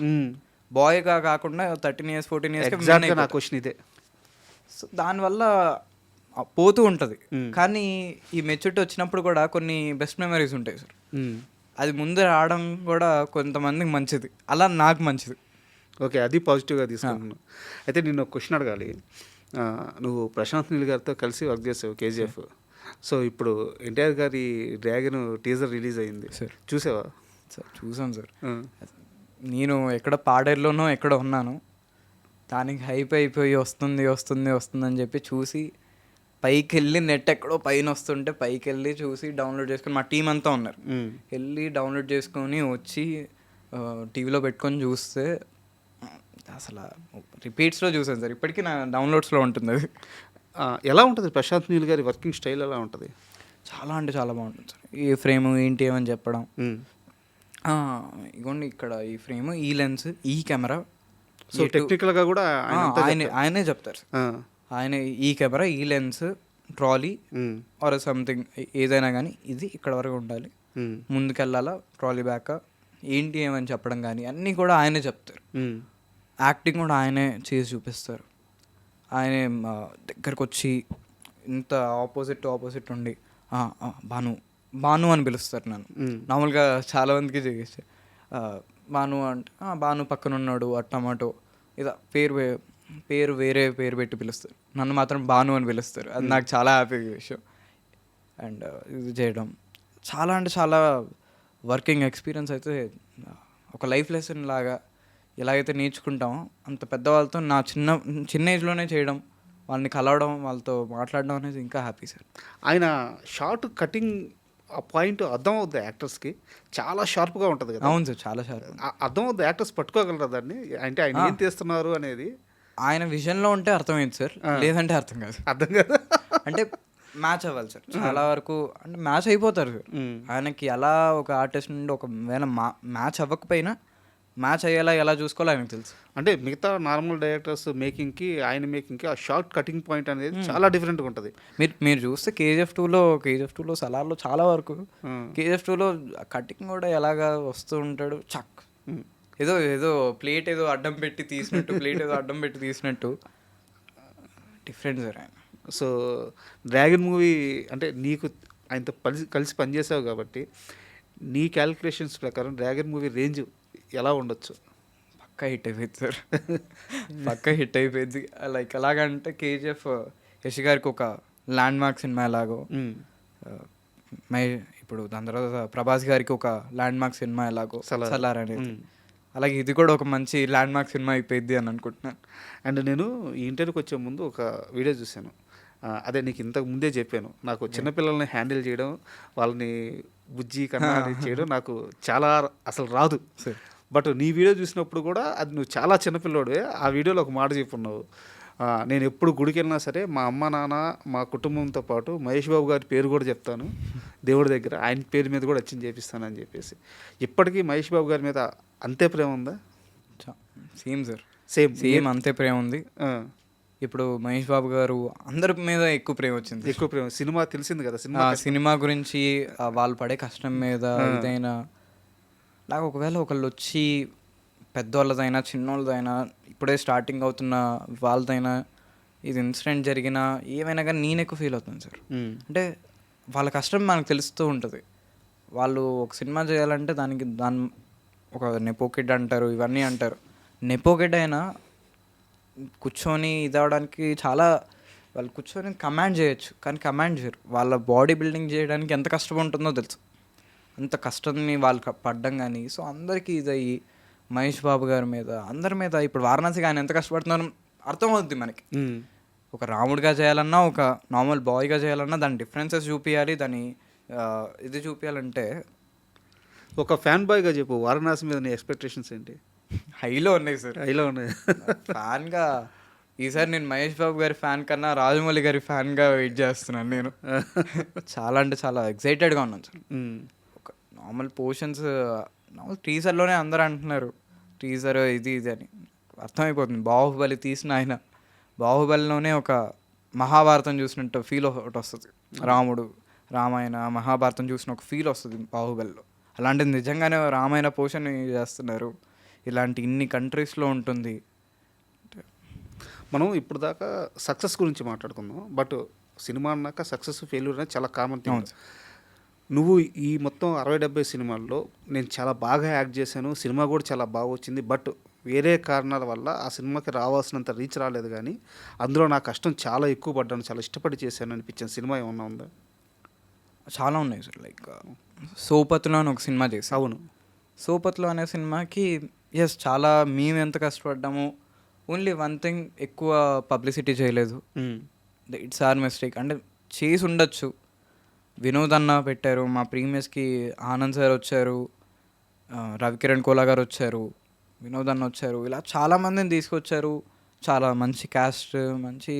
బాయ్గా కాకుండా 13 years 14 years నా క్వశ్చన్ ఇదే. సో దానివల్ల పోతూ ఉంటుంది. కానీ ఈ మెచ్యూరిటీ వచ్చినప్పుడు కూడా కొన్ని బెస్ట్ మెమరీస్ ఉంటాయి సార్. అది ముందు రావడం కూడా కొంతమందికి మంచిది, అలా నాకు మంచిది. ఓకే, అది పాజిటివ్గా తీసుకుంటున్నాను. అయితే నేను ఒక క్వశ్చన్ అడగాలి. నువ్వు ప్రశాంత్ నీల్ గారితో కలిసి వర్క్ చేసావు కేజీఎఫ్. సో ఇప్పుడు ఎన్టీఆర్ గారి డ్రాగన్ టీజర్ రిలీజ్ అయింది సార్, చూసావా? సార్ చూసాను సార్. నేను ఎక్కడ పాడేరులోనో ఎక్కడ ఉన్నాను, దానికి హైప్ అయిపోయి వస్తుంది అని చెప్పి చూసి పైకి వెళ్ళి నెట్ ఎక్కడో పైన వస్తుంటే పైకి వెళ్ళి చూసి డౌన్లోడ్ చేసుకొని మా టీం అంతా ఉన్నారు, వెళ్ళి డౌన్లోడ్ చేసుకొని వచ్చి టీవీలో పెట్టుకొని చూస్తే అసలు రిపీట్స్లో చూసాను సార్. ఇప్పటికీ నా డౌన్లోడ్స్లో ఉంటుంది అది. ఎలా ఉంటుంది ప్రశాంత్ నీల్ గారి వర్కింగ్ స్టైల్? ఎలా ఉంటుంది? చాలా అంటే చాలా బాగుంటుంది సార్. ఈ ఫ్రేమ్ ఏంటి ఏమని చెప్పడం, ఇగోండి ఇక్కడ ఈ ఫ్రేమ్, ఈ లెన్స్, ఈ కెమెరా. సో టెక్నికల్గా కూడా ఆయనే చెప్తారు సార్. ఆయన ఈ కెమెరా, ఈ లెన్స్, ట్రాలీ ఆర్ సంథింగ్ ఏదైనా కానీ ఇది ఇక్కడ వరకు ఉండాలి, ముందుకెళ్ళాలా, ట్రాలీ బ్యాక్ ఏంటి ఏమని చెప్పడం కానీ అన్నీ కూడా ఆయనే చెప్తారు. యాక్టింగ్ కూడా ఆయనే చేసి చూపిస్తారు. ఆయనే దగ్గరకు వచ్చి ఇంత ఆపోజిట్ ఉండి భాను అని పిలుస్తారు నన్ను. నార్మల్గా చాలా మందికి చేసే భాను అంటే భాను పక్కన ఉన్నాడు, ఆ టమాటో ఇలా పేరు పేరు వేరే పేరు పెట్టి పిలుస్తారు, నన్ను మాత్రం భాను అని పిలుస్తారు. అది నాకు చాలా హ్యాపీ విషయం. అండ్ ఇది చేయడం చాలా అంటే చాలా వర్కింగ్ ఎక్స్పీరియన్స్ అయితే ఒక లైఫ్ లెసన్ లాగా ఎలాగైతే నేర్చుకుంటామో అంత పెద్దవాళ్ళతో నా చిన్న ఏజ్లోనే చేయడం, వాళ్ళని కలవడం, వాళ్ళతో మాట్లాడడం అనేది ఇంకా హ్యాపీ సార్. ఆయన షార్ట్ కటింగ్ ఆ పాయింట్ అర్థం అవుద్ది యాక్టర్స్కి, చాలా షార్ప్గా ఉంటుంది కదా. అవును సార్, చాలా షార్ప్. అర్థం అవుద్ది, యాక్టర్స్ పట్టుకోగలరా దాన్ని, అంటే ఆయన ఏం తీస్తున్నారు అనేది ఆయన విజన్లో ఉంటే అర్థమైంది సార్, లేదంటే అర్థం కాదు. అర్థం కదా. అంటే మ్యాచ్ అవ్వాలి సార్, చాలా వరకు అంటే మ్యాచ్ అయిపోతారు సార్. ఆయనకి ఎలా ఒక ఆర్టిస్ట్ నుండి ఒకవేళ మ్యాచ్ అవ్వకపోయినా మ్యాచ్ అయ్యేలా ఎలా చూసుకోవాలో ఆయనకు తెలుసు. అంటే మిగతా నార్మల్ డైరెక్టర్స్ మేకింగ్కి ఆయన మేకింగ్కి ఆ షార్ట్ కటింగ్ పాయింట్ అనేది చాలా డిఫరెంట్గా ఉంటుంది. మీరు చూస్తే కేజీఎఫ్ టూలో సలార్లో చాలా వరకు కేజీఎఫ్ టూలో కటింగ్ కూడా ఎలాగా వస్తూ ఉంటాడు, చక్ ఏదో ప్లేట్ ఏదో అడ్డం పెట్టి తీసినట్టు డిఫరెంట్ సార్ ఆయన. సో డ్రాగన్ మూవీ అంటే నీకు ఆయనతో కలిసి పనిచేసావు కాబట్టి నీ క్యాలిక్యులేషన్స్ ప్రకారం డ్రాగన్ మూవీ రేంజ్ ఎలా ఉండొచ్చు? పక్కా హిట్ అయిపోయింది సార్, పక్కా హిట్ అయిపోయింది. లైక్ ఎలాగంటే కేజీఎఫ్ యష్ గారికి ఒక ల్యాండ్ మార్క్ సినిమా ఎలాగో, ఇప్పుడు దాని తర్వాత ప్రభాస్ గారికి ఒక ల్యాండ్ మార్క్ సినిమా ఎలాగో సలార్ అనేది, అలాగే ఇది కూడా ఒక మంచి ల్యాండ్ మార్క్ సినిమా అయిపోయింది అని అనుకుంటున్నాను. అండ్ నేను ఈ ఇంటర్వ్యూకి వచ్చే ముందు ఒక వీడియో చూశాను, అదే నీకు ఇంతకు ముందే చెప్పాను, నాకు చిన్నపిల్లల్ని హ్యాండిల్ చేయడం, వాళ్ళని బుజ్జి కన్నా చేయడం నాకు చాలా అసలు రాదు. బట్ నీ వీడియో చూసినప్పుడు కూడా అది నువ్వు చాలా చిన్నపిల్లోడే, ఆ వీడియోలో ఒక మాట చెప్పున్నావు, నేను ఎప్పుడు గుడికి వెళ్ళినా సరే మా అమ్మ నాన్న మా కుటుంబంతో పాటు మహేష్ బాబు గారి పేరు కూడా చెప్తాను దేవుడి దగ్గర, ఆయన పేరు మీద కూడా వచ్చింది చేపిస్తానని చెప్పేసి. ఇప్పటికీ మహేష్ బాబు గారి మీద అంతే ప్రేమ ఉందా? సేమ్ సార్, సేమ్ అంతే ప్రేమ ఉంది. ఇప్పుడు మహేష్ బాబు గారు అందరి మీద ఎక్కువ ప్రేమ వచ్చింది, ఎక్కువ ప్రేమ. సినిమా తెలిసింది కదా, సినిమా గురించి వాళ్ళు పడే కష్టం మీద ఏదైనా నాకు ఒకవేళ ఒకళ్ళు వచ్చి పెద్దవాళ్ళదైనా చిన్నోళ్ళదైనా ఇప్పుడే స్టార్టింగ్ అవుతున్న వాళ్ళదైనా ఇది ఇన్సిడెంట్ జరిగినా ఏమైనా కానీ నేను ఎక్కువ ఫీల్ అవుతాను సార్. అంటే వాళ్ళ కష్టం మనకు తెలుస్తూ ఉంటుంది. వాళ్ళు ఒక సినిమా చేయాలంటే దాని ఒక నెపోకిడ్ అంటారు, ఇవన్నీ అంటారు. నెపోకిడ్ అయినా కూర్చొని ఇది అవడానికి చాలా వాళ్ళు కూర్చొని కమాండ్ చేయొచ్చు, కానీ కమాండ్ చేయరు. వాళ్ళ బాడీ బిల్డింగ్ చేయడానికి ఎంత కష్టం ఉంటుందో తెలుసు, అంత కష్టాన్ని వాళ్ళు పడ్డం. కానీ సో అందరికీ ఇదయ్యి మహేష్ బాబు గారి మీద అందరి మీద ఇప్పుడు వారణాసికి ఆయన ఎంత కష్టపడుతున్నారో అర్థమవుద్ది మనకి. ఒక రాముడిగా చేయాలన్నా ఒక నార్మల్ బాయ్గా చేయాలన్నా దాని డిఫరెన్సెస్ చూపించాలి, దాని ఇది చూపించాలంటే. ఒక ఫ్యాన్ బాయ్గా చెప్పు, వారణాసి మీద నీ ఎక్స్పెక్టేషన్స్ ఏంటి? హైలో ఉన్నాయి సార్, హైలో ఉన్నాయి. ఫ్యాన్గా ఈసారి నేను మహేష్ బాబు గారి ఫ్యాన్ కన్నా రాజమౌళి గారి ఫ్యాన్గా వెయిట్ చేస్తున్నాను నేను. చాలా అంటే చాలా ఎక్సైటెడ్గా ఉన్నాను సార్. ఒక నార్మల్ పోర్షన్స్ నార్మల్ టీజర్లోనే అందరూ అంటున్నారు టీజర్ ఇది అని అర్థమైపోతుంది. బాహుబలి తీసిన ఆయన బాహుబలిలోనే ఒక మహాభారతం చూసినట్టు ఫీల్ ఒకటి వస్తుంది, రాముడు రామాయణ మహాభారతం చూసిన ఒక ఫీల్ వస్తుంది బాహుబలిలో. అలాంటిది నిజంగానే రామాయణ పోషన్ చేస్తున్నారు, ఇలాంటి ఇన్ని కంట్రీస్లో ఉంటుంది. మనం ఇప్పుడు దాకా సక్సెస్ గురించి మాట్లాడుకుందాం, బట్ సినిమా అన్నాక సక్సెస్ ఫెయిల్యూర్ అనేది చాలా కామన్ థింగ్. నువ్వు ఈ మొత్తం 60-70 సినిమాల్లో నేను చాలా బాగా యాక్ట్ చేశాను, సినిమా కూడా చాలా బాగా వచ్చింది, బట్ వేరే కారణాల వల్ల ఆ సినిమాకి రావాల్సినంత రీచ్ రాలేదు, కానీ అందులో నా కష్టం చాలా ఎక్కువ పడ్డాను, చాలా ఇష్టపడి చేశాను అనిపించిన సినిమా ఏమన్నా ఉందా? చాలా ఉన్నాయి సార్. లైక్ సోపత్లో అని ఒక సినిమా చేశాను. అవును, సోపత్లో అనే సినిమాకి ఎస్ చాలా మేము ఎంత కష్టపడ్డాము. ఓన్లీ వన్ థింగ్, ఎక్కువ పబ్లిసిటీ చేయలేదు. It's our mistake. అంటే చేసి ఉండొచ్చు. వినోద్ అన్న పెట్టారు, మా ప్రీమియర్స్కి ఆనంద్ సార్ వచ్చారు, రవికిరణ్ కోలా గారు వచ్చారు, వినోద్ అన్న వచ్చారు, ఇలా చాలామందిని తీసుకొచ్చారు. చాలా మంచి క్యాస్ట్, మంచి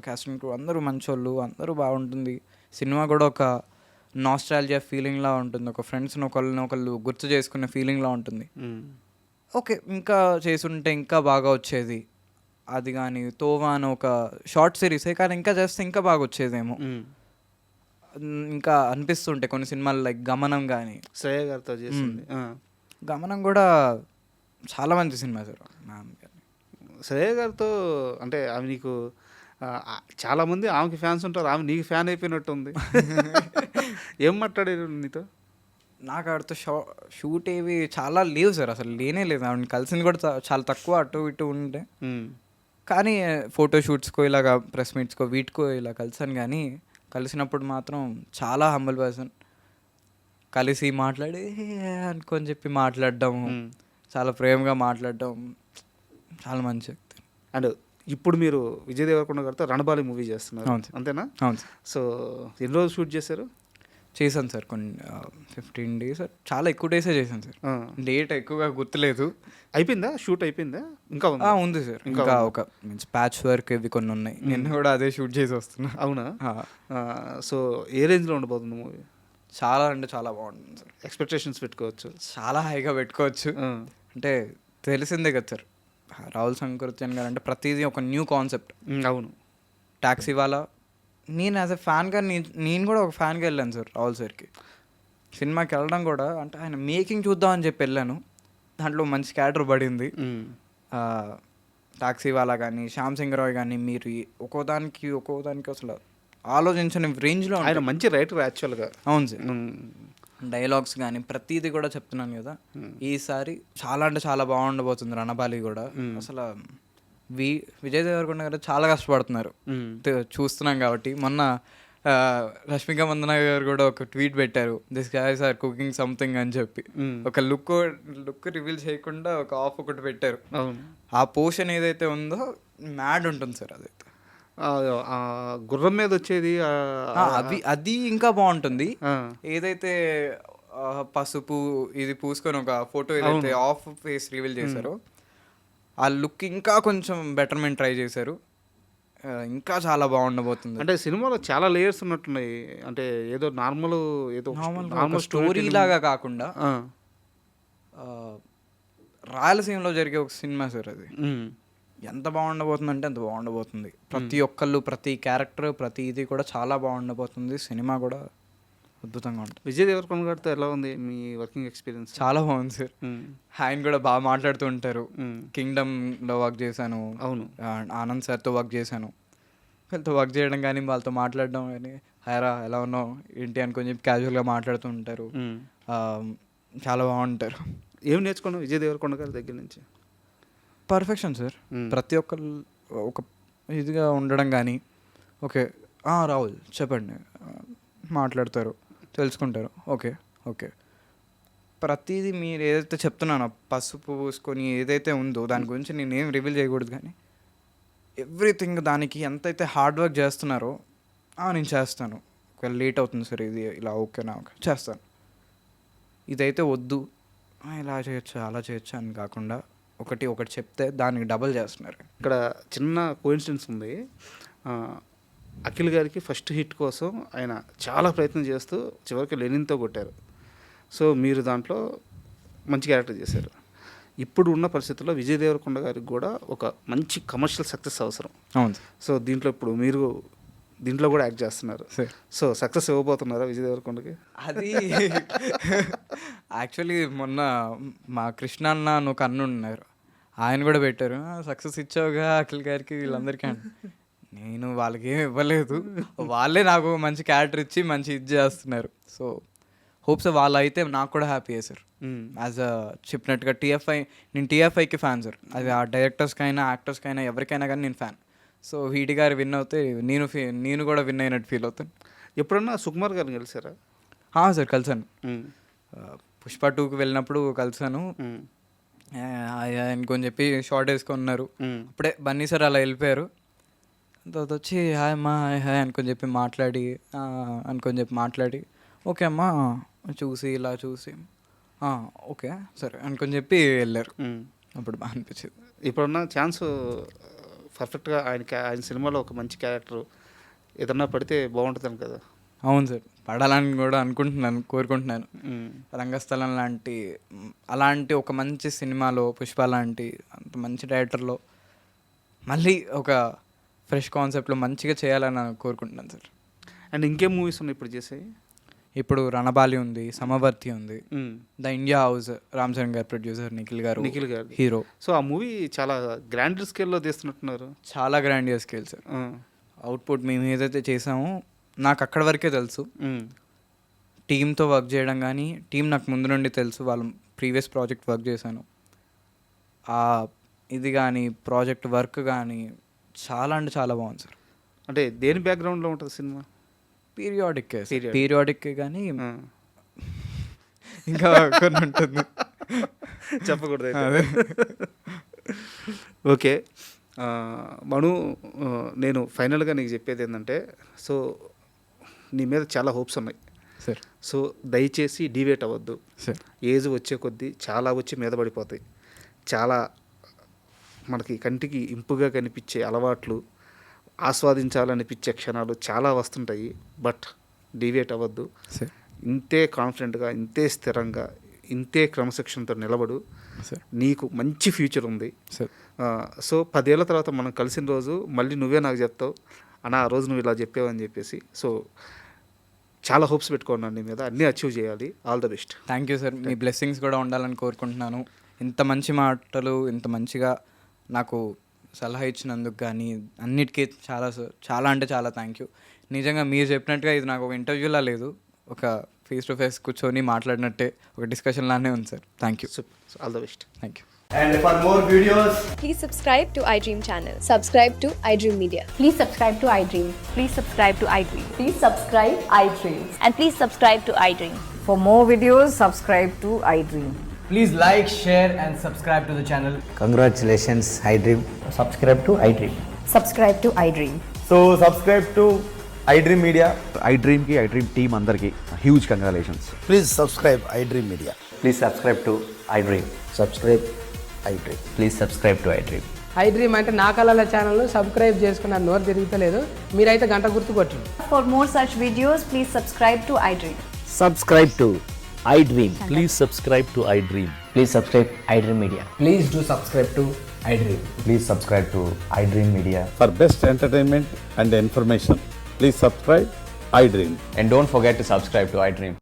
క్యాస్టింగ్ క్రూ, అందరూ మంచోళ్ళు, అందరూ బాగుంటుంది. సినిమా కూడా ఒక నాస్టాల్జియా ఫీలింగ్లా ఉంటుంది, ఒక ఫ్రెండ్స్ని ఒకళ్ళు గుర్తు చేసుకునే ఫీలింగ్లా ఉంటుంది. ఓకే, ఇంకా చేసుంటే ఇంకా బాగా వచ్చేది అది. కానీ తోవా అని ఒక షార్ట్ సిరీసే, కానీ ఇంకా చేస్తే ఇంకా బాగా వచ్చేదేమో ఇంకా అనిపిస్తుంటే కొన్ని సినిమాలు. లైక్ గమనం కానీ శ్రేయ గారితో చేసింది, గమనం కూడా చాలా మంచి సినిమా సార్. శ్రేయ గారితో అంటే ఆమె నీకు చాలామంది ఆమెకి ఫ్యాన్స్ ఉంటారు, ఆమె నీకు ఫ్యాన్ అయిపోయినట్టు ఉంది. ఏం మాట్లాడారు నీతో? నాకు ఆడితో షూట్ ఏవి చాలా లేవు సార్, అసలు లేనే లేదు. ఆవిడని కలిసింది కూడా చాలా తక్కువ, అటు ఇటు ఉంటే. కానీ ఫోటో షూట్స్కో ఇలాగా ప్రెస్ మీట్స్కో వీటికో ఇలా కలిసాను, కానీ కలిసినప్పుడు మాత్రం చాలా హంబల్ పర్సన్. కలిసి మాట్లాడి అనుకొని చెప్పి మాట్లాడడం, చాలా ప్రేమగా మాట్లాడడం, చాలా మంచి వ్యక్తి. అండ్ ఇప్పుడు మీరు విజయ్ దేవరకొండ గారితో రణబాలి మూవీ చేస్తున్నారు, అవును సార్. అంతేనా? అవును సార్. సో ఎన్ని రోజులు షూట్ చేశారు? చేశాను సార్ కొన్ని 15 days, చాలా ఎక్కువ డేసే చేశాను సార్. డేట్ ఎక్కువగా గుర్తులేదు. అయిపోయిందా షూట్? అయిపోయిందా? ఇంకా ఉంది సార్, ఇంకా ఒక మీన్స్ ప్యాచ్ వర్క్ ఇవి కొన్ని ఉన్నాయి. నిన్న కూడా అదే షూట్ చేసి వస్తున్నా. అవునా? సో ఏ రేంజ్లో ఉండబోతుంది మూవీ? చాలా అంటే చాలా బాగుంటుంది సార్. ఎక్స్పెక్టేషన్స్ పెట్టుకోవచ్చు? చాలా హైగా పెట్టుకోవచ్చు. అంటే తెలిసిందే కదా సార్, రాహుల్ సంకృత్యన్ గారు అంటే ప్రతిదీ ఒక న్యూ కాన్సెప్ట్. అవును. ట్యాక్సీ వాళ్ళ నేను యాజ్ ఎ ఫ్యాన్గా నేను కూడా ఒక ఫ్యాన్గా వెళ్ళాను సార్ రాహుల్ సార్కి. సినిమాకి వెళ్ళడం కూడా అంటే ఆయన మేకింగ్ చూద్దాం అని చెప్పి వెళ్ళాను. దాంట్లో మంచి క్యారెక్టర్ పడింది. టాక్సీ వాళ్ళ కానీ శ్యామ్ సింగ్ రాయ్ కానీ మీరు ఒక్కోదానికి అసలు ఆలోచించని రేంజ్లో ఆయన మంచి రైటర్ యాక్చువల్గా. అవును సార్. డైలాగ్స్ కానీ ప్రతిదీ కూడా చెప్తున్నాను కదా, ఈసారి చాలా అంటే చాలా బాగుండబోతుంది రణబాలి కూడా. అసలు విజయ్ దేవరకొండ గారు చాలా కష్టపడుతున్నారు, చూస్తున్నాం కాబట్టి. మొన్న రష్మిక మందన గారు కూడా ఒక ట్వీట్ పెట్టారు, this guys are cooking something అని చెప్పి. ఒక లుక్ రివీల్ చేయకుండా ఒక ఆఫ్ ఒకటి పెట్టారు. ఆ పోర్షన్ ఏదైతే ఉందో మ్యాడ్ ఉంటుంది సార్. అదైతే గుర్రం మీద వచ్చేది అది ఇంకా బాగుంటుంది. ఏదైతే పసుపు ఇది పూసుకొని ఒక ఫోటో ఏదైతే ఆఫ్ ఫేస్ రివీల్ చేశారో ఆ లుక్ ఇంకా కొంచెం బెటర్మెంట్ ట్రై చేశారు. ఇంకా చాలా బాగుండబోతుంది. అంటే సినిమాలో చాలా లేయర్స్ ఉన్నట్టున్నాయి. అంటే ఏదో నార్మల్ స్టోరీ లాగా కాకుండా రాయలసీమలో జరిగే ఒక సినిమా సార్ అది. ఎంత బాగుండబోతుంది అంటే అంత బాగుండబోతుంది. ప్రతి ఒక్కళ్ళు, ప్రతి క్యారెక్టర్, ప్రతి ఇది కూడా చాలా బాగుండబోతుంది. సినిమా కూడా అద్భుతంగా ఉంటుంది. విజయ్ దేవరకొండ గారితో ఎలా ఉంది మీ వర్కింగ్ ఎక్స్పీరియన్స్? చాలా బాగుంది సార్. ఆయన కూడా బాగా మాట్లాడుతూ ఉంటారు. కింగ్డమ్లో వర్క్ చేశాను. అవును. ఆనంద్ సార్తో వర్క్ చేశాను. వీళ్ళతో వర్క్ చేయడం కానీ వాళ్ళతో మాట్లాడడం కానీ, హాయరా ఎలా ఉన్నావు ఏంటి అనుకొని చెప్పి క్యాజువల్గా మాట్లాడుతూ ఉంటారు. చాలా బాగుంటారు. ఏం నేర్చుకున్నావు విజయ్ దేవరకొండ గారి దగ్గర నుంచి? Perfection sir. ప్రతి ఒక్కరు ఒక ఇదిగా ఉండడం కానీ, ఓకే రాహుల్ చెప్పండి మాట్లాడతారు, తెలుసుకుంటారు, ఓకే ప్రతిదీ మీరు ఏదైతే చెప్తున్నానో పసుపు పూసుకొని ఏదైతే ఉందో దాని గురించి నేనేం రివీల్ చేయకూడదు, కానీ ఎవ్రీథింగ్ దానికి ఎంతైతే హార్డ్ వర్క్ చేస్తున్నారో నేను చేస్తాను. ఒకవేళ లేట్ అవుతుంది సార్ ఇది ఇలా ఓకేనా చేస్తాను, ఇదైతే వద్దు ఇలా చేయొచ్చు అలా చేయొచ్చు అని కాకుండా ఒకటి చెప్తే దానికి డబల్ చేస్తున్నారు. ఇక్కడ చిన్న కోఇన్సిడెన్స్ ఉంది. అఖిల్ గారికి ఫస్ట్ హిట్ కోసం ఆయన చాలా ప్రయత్నం చేస్తూ చివరికి లెనిన్తో కొట్టారు. సో మీరు దాంట్లో మంచి క్యారెక్టర్ చేశారు. ఇప్పుడు ఉన్న పరిస్థితుల్లో విజయ్ దేవరకొండ గారికి కూడా ఒక మంచి కమర్షియల్ సక్సెస్ అవసరం. అవును. సో దీంట్లో ఇప్పుడు మీరు దీంట్లో కూడా యాక్ట్ చేస్తున్నారు. సో సక్సెస్ ఇవ్వబోతున్నారా విజయ్ దేవరకొండకి? అది యాక్చువల్లీ మొన్న మా కృష్ణ అన్న ఒక అన్న ఉన్నారు, ఆయన కూడా పెట్టారు, సక్సెస్ ఇచ్చావుగా అఖిల్ గారికి వీళ్ళందరికీ. నేను వాళ్ళకి ఏమి ఇవ్వలేదు, వాళ్ళే నాకు మంచి క్యారెక్టర్ ఇచ్చి మంచి ఇది చేస్తున్నారు. సో హోప్స్ వాళ్ళు అయితే నాకు కూడా హ్యాపీ సార్. యాజ్ అ చెప్పినట్టుగా నేను టీఎఫ్ఐకి ఫ్యాన్ సార్. అది ఆ డైరెక్టర్స్కైనా యాక్టర్స్కైనా ఎవరికైనా కానీ నేను ఫ్యాన్. సో వీటి గారు విన్ అవుతే నేను కూడా విన్ అయినట్టు ఫీల్ అవుతాను. ఎప్పుడన్నా సుకుమార్ గారిని కలిసారా? సార్ కలిసాను. పుష్ప 2కి వెళ్ళినప్పుడు కలిసాను. అనుకొని చెప్పి షార్ట్ వేసుకున్నారు. అప్పుడే బన్నీ సార్ అలా వెళ్ళిపోయారు. తర్వాత వచ్చి హాయ్ అమ్మా హాయ్ అనుకొని చెప్పి మాట్లాడి ఓకే అమ్మా చూసి ఇలా చూసి ఓకే సరే అనుకొని చెప్పి వెళ్ళారు. అప్పుడు బాగా అనిపించింది. ఇప్పుడున్న ఛాన్స్ పర్ఫెక్ట్గా ఆయన సినిమాలో ఒక మంచి క్యారెక్టర్ ఏదన్నా పడితే బాగుంటుందని కదా? అవును సార్, పడాలని కూడా కోరుకుంటున్నాను. రంగస్థలం అలాంటి ఒక మంచి సినిమాలో, పుష్ప లాంటి అంత మంచి డైరెక్టర్లో మళ్ళీ ఒక ఫ్రెష్ కాన్సెప్ట్లో మంచిగా చేయాలని కోరుకుంటున్నాను సార్. అండ్ ఇంకేం మూవీస్ ఉన్నాయి ఇప్పుడు చేసాయి? ఇప్పుడు రణబాలి ఉంది, సమవర్తి ఉంది, the India house Ram Charan గారు ప్రొడ్యూసర్, నిఖిల్ గారు హీరో. సో ఆ మూవీ చాలా గ్రాండ్ స్కేల్లో తీస్తున్నట్టున్నారు. చాలా గ్రాండ్ స్కేల్ సార్. అవుట్పుట్ మేము ఏదైతే చేసామో నాకు అక్కడి వరకే తెలుసు. టీంతో వర్క్ చేయడం కానీ, టీం నాకు ముందు నుండి తెలుసు, వాళ్ళ ప్రీవియస్ ప్రాజెక్ట్ వర్క్ చేశాను. ఇది కానీ ప్రాజెక్ట్ వర్క్ కానీ చాలా అంటే చాలా బాగుంది సార్. అంటే దేని బ్యాక్గ్రౌండ్లో ఉంటుంది సినిమా? Periodic Periodic. పీరియాడిక్ కానీ ఇంకా కొన్ని ఉంటుంది. చెప్పకూడదు అయితే. ఓకే మను, నేను ఫైనల్గా నీకు చెప్పేది ఏంటంటే, సో నీ మీద చాలా హోప్స్ ఉన్నాయి సార్. సో దయచేసి డివేట్ అవ్వద్దు. సార్ ఏజ్ వచ్చే కొద్దీ చాలా వచ్చి మీద పడిపోతాయి. చాలా మనకి కంటికి ఇంపుగా కనిపించే అలవాట్లు, ఆస్వాదించాలనిపించే క్షణాలు చాలా వస్తుంటాయి. బట్ డివేట్ అవ్వద్దు. సార్ ఇంతే కాన్ఫిడెంట్గా, ఇంతే స్థిరంగా, ఇంతే క్రమశిక్షణతో నిలబడు. సార్ నీకు మంచి ఫ్యూచర్ ఉంది. సార్ సో 10 ఏళ్ళ తర్వాత మనం కలిసిన రోజు మళ్ళీ నువ్వే నాకు చెప్తావు, అన్న ఆ రోజు నువ్వు ఇలా చెప్పావని చెప్పేసి. సో చాలా హోప్స్ పెట్టుకున్నాను నీ మీద, అన్నీ అచీవ్ చేయాలి. All the best. Thank you sir. Me blessings కూడా ఉండాలని కోరుకుంటున్నాను. ఇంత మంచి మాటలు, ఇంత మంచిగా నాకు సలహా ఇచ్చినందుకు కానీ అన్నిటికీ చాలా చాలా అంటే చాలా థ్యాంక్ యూ. నిజంగా మీరు చెప్పినట్టుగా ఇది నాకు ఒక ఇంటర్వ్యూలా లేదు, ఒక ఫేస్ టు ఫేస్ కూర్చొని మాట్లాడినట్టే ఒక డిస్కషన్ లానే ఉంది sir. Thank you. All the best. Thank you. And for more videos, Please subscribe to iDream channel. Subscribe to iDream Media. Please subscribe to iDream. Please subscribe to iDream. Please subscribe iDream. And please subscribe to iDream. For more videos, subscribe to iDream. please like, share, and subscribe to the channel. Congratulations, iDream. Subscribe to iDream. Subscribe to iDream. So subscribe to iDream Media. iDream की iDream team अंदर की huge congratulations. Please subscribe iDream Media. Please subscribe to iDream. Subscribe iDream. Please subscribe to iDream. iDream అంటే నా కళల ఛానల్ను subscribe చేసుకున్న నోరు తిరుగుతలేదు, మీరైతే గంట గుర్తు కొట్టండి. For more such videos, please subscribe to iDream. Subscribe to iDream. Please subscribe to iDream. Please subscribe iDream Media. Please do subscribe to iDream. Please subscribe to iDream Media. For best entertainment and information, please subscribe iDream. And don't forget to subscribe to iDream.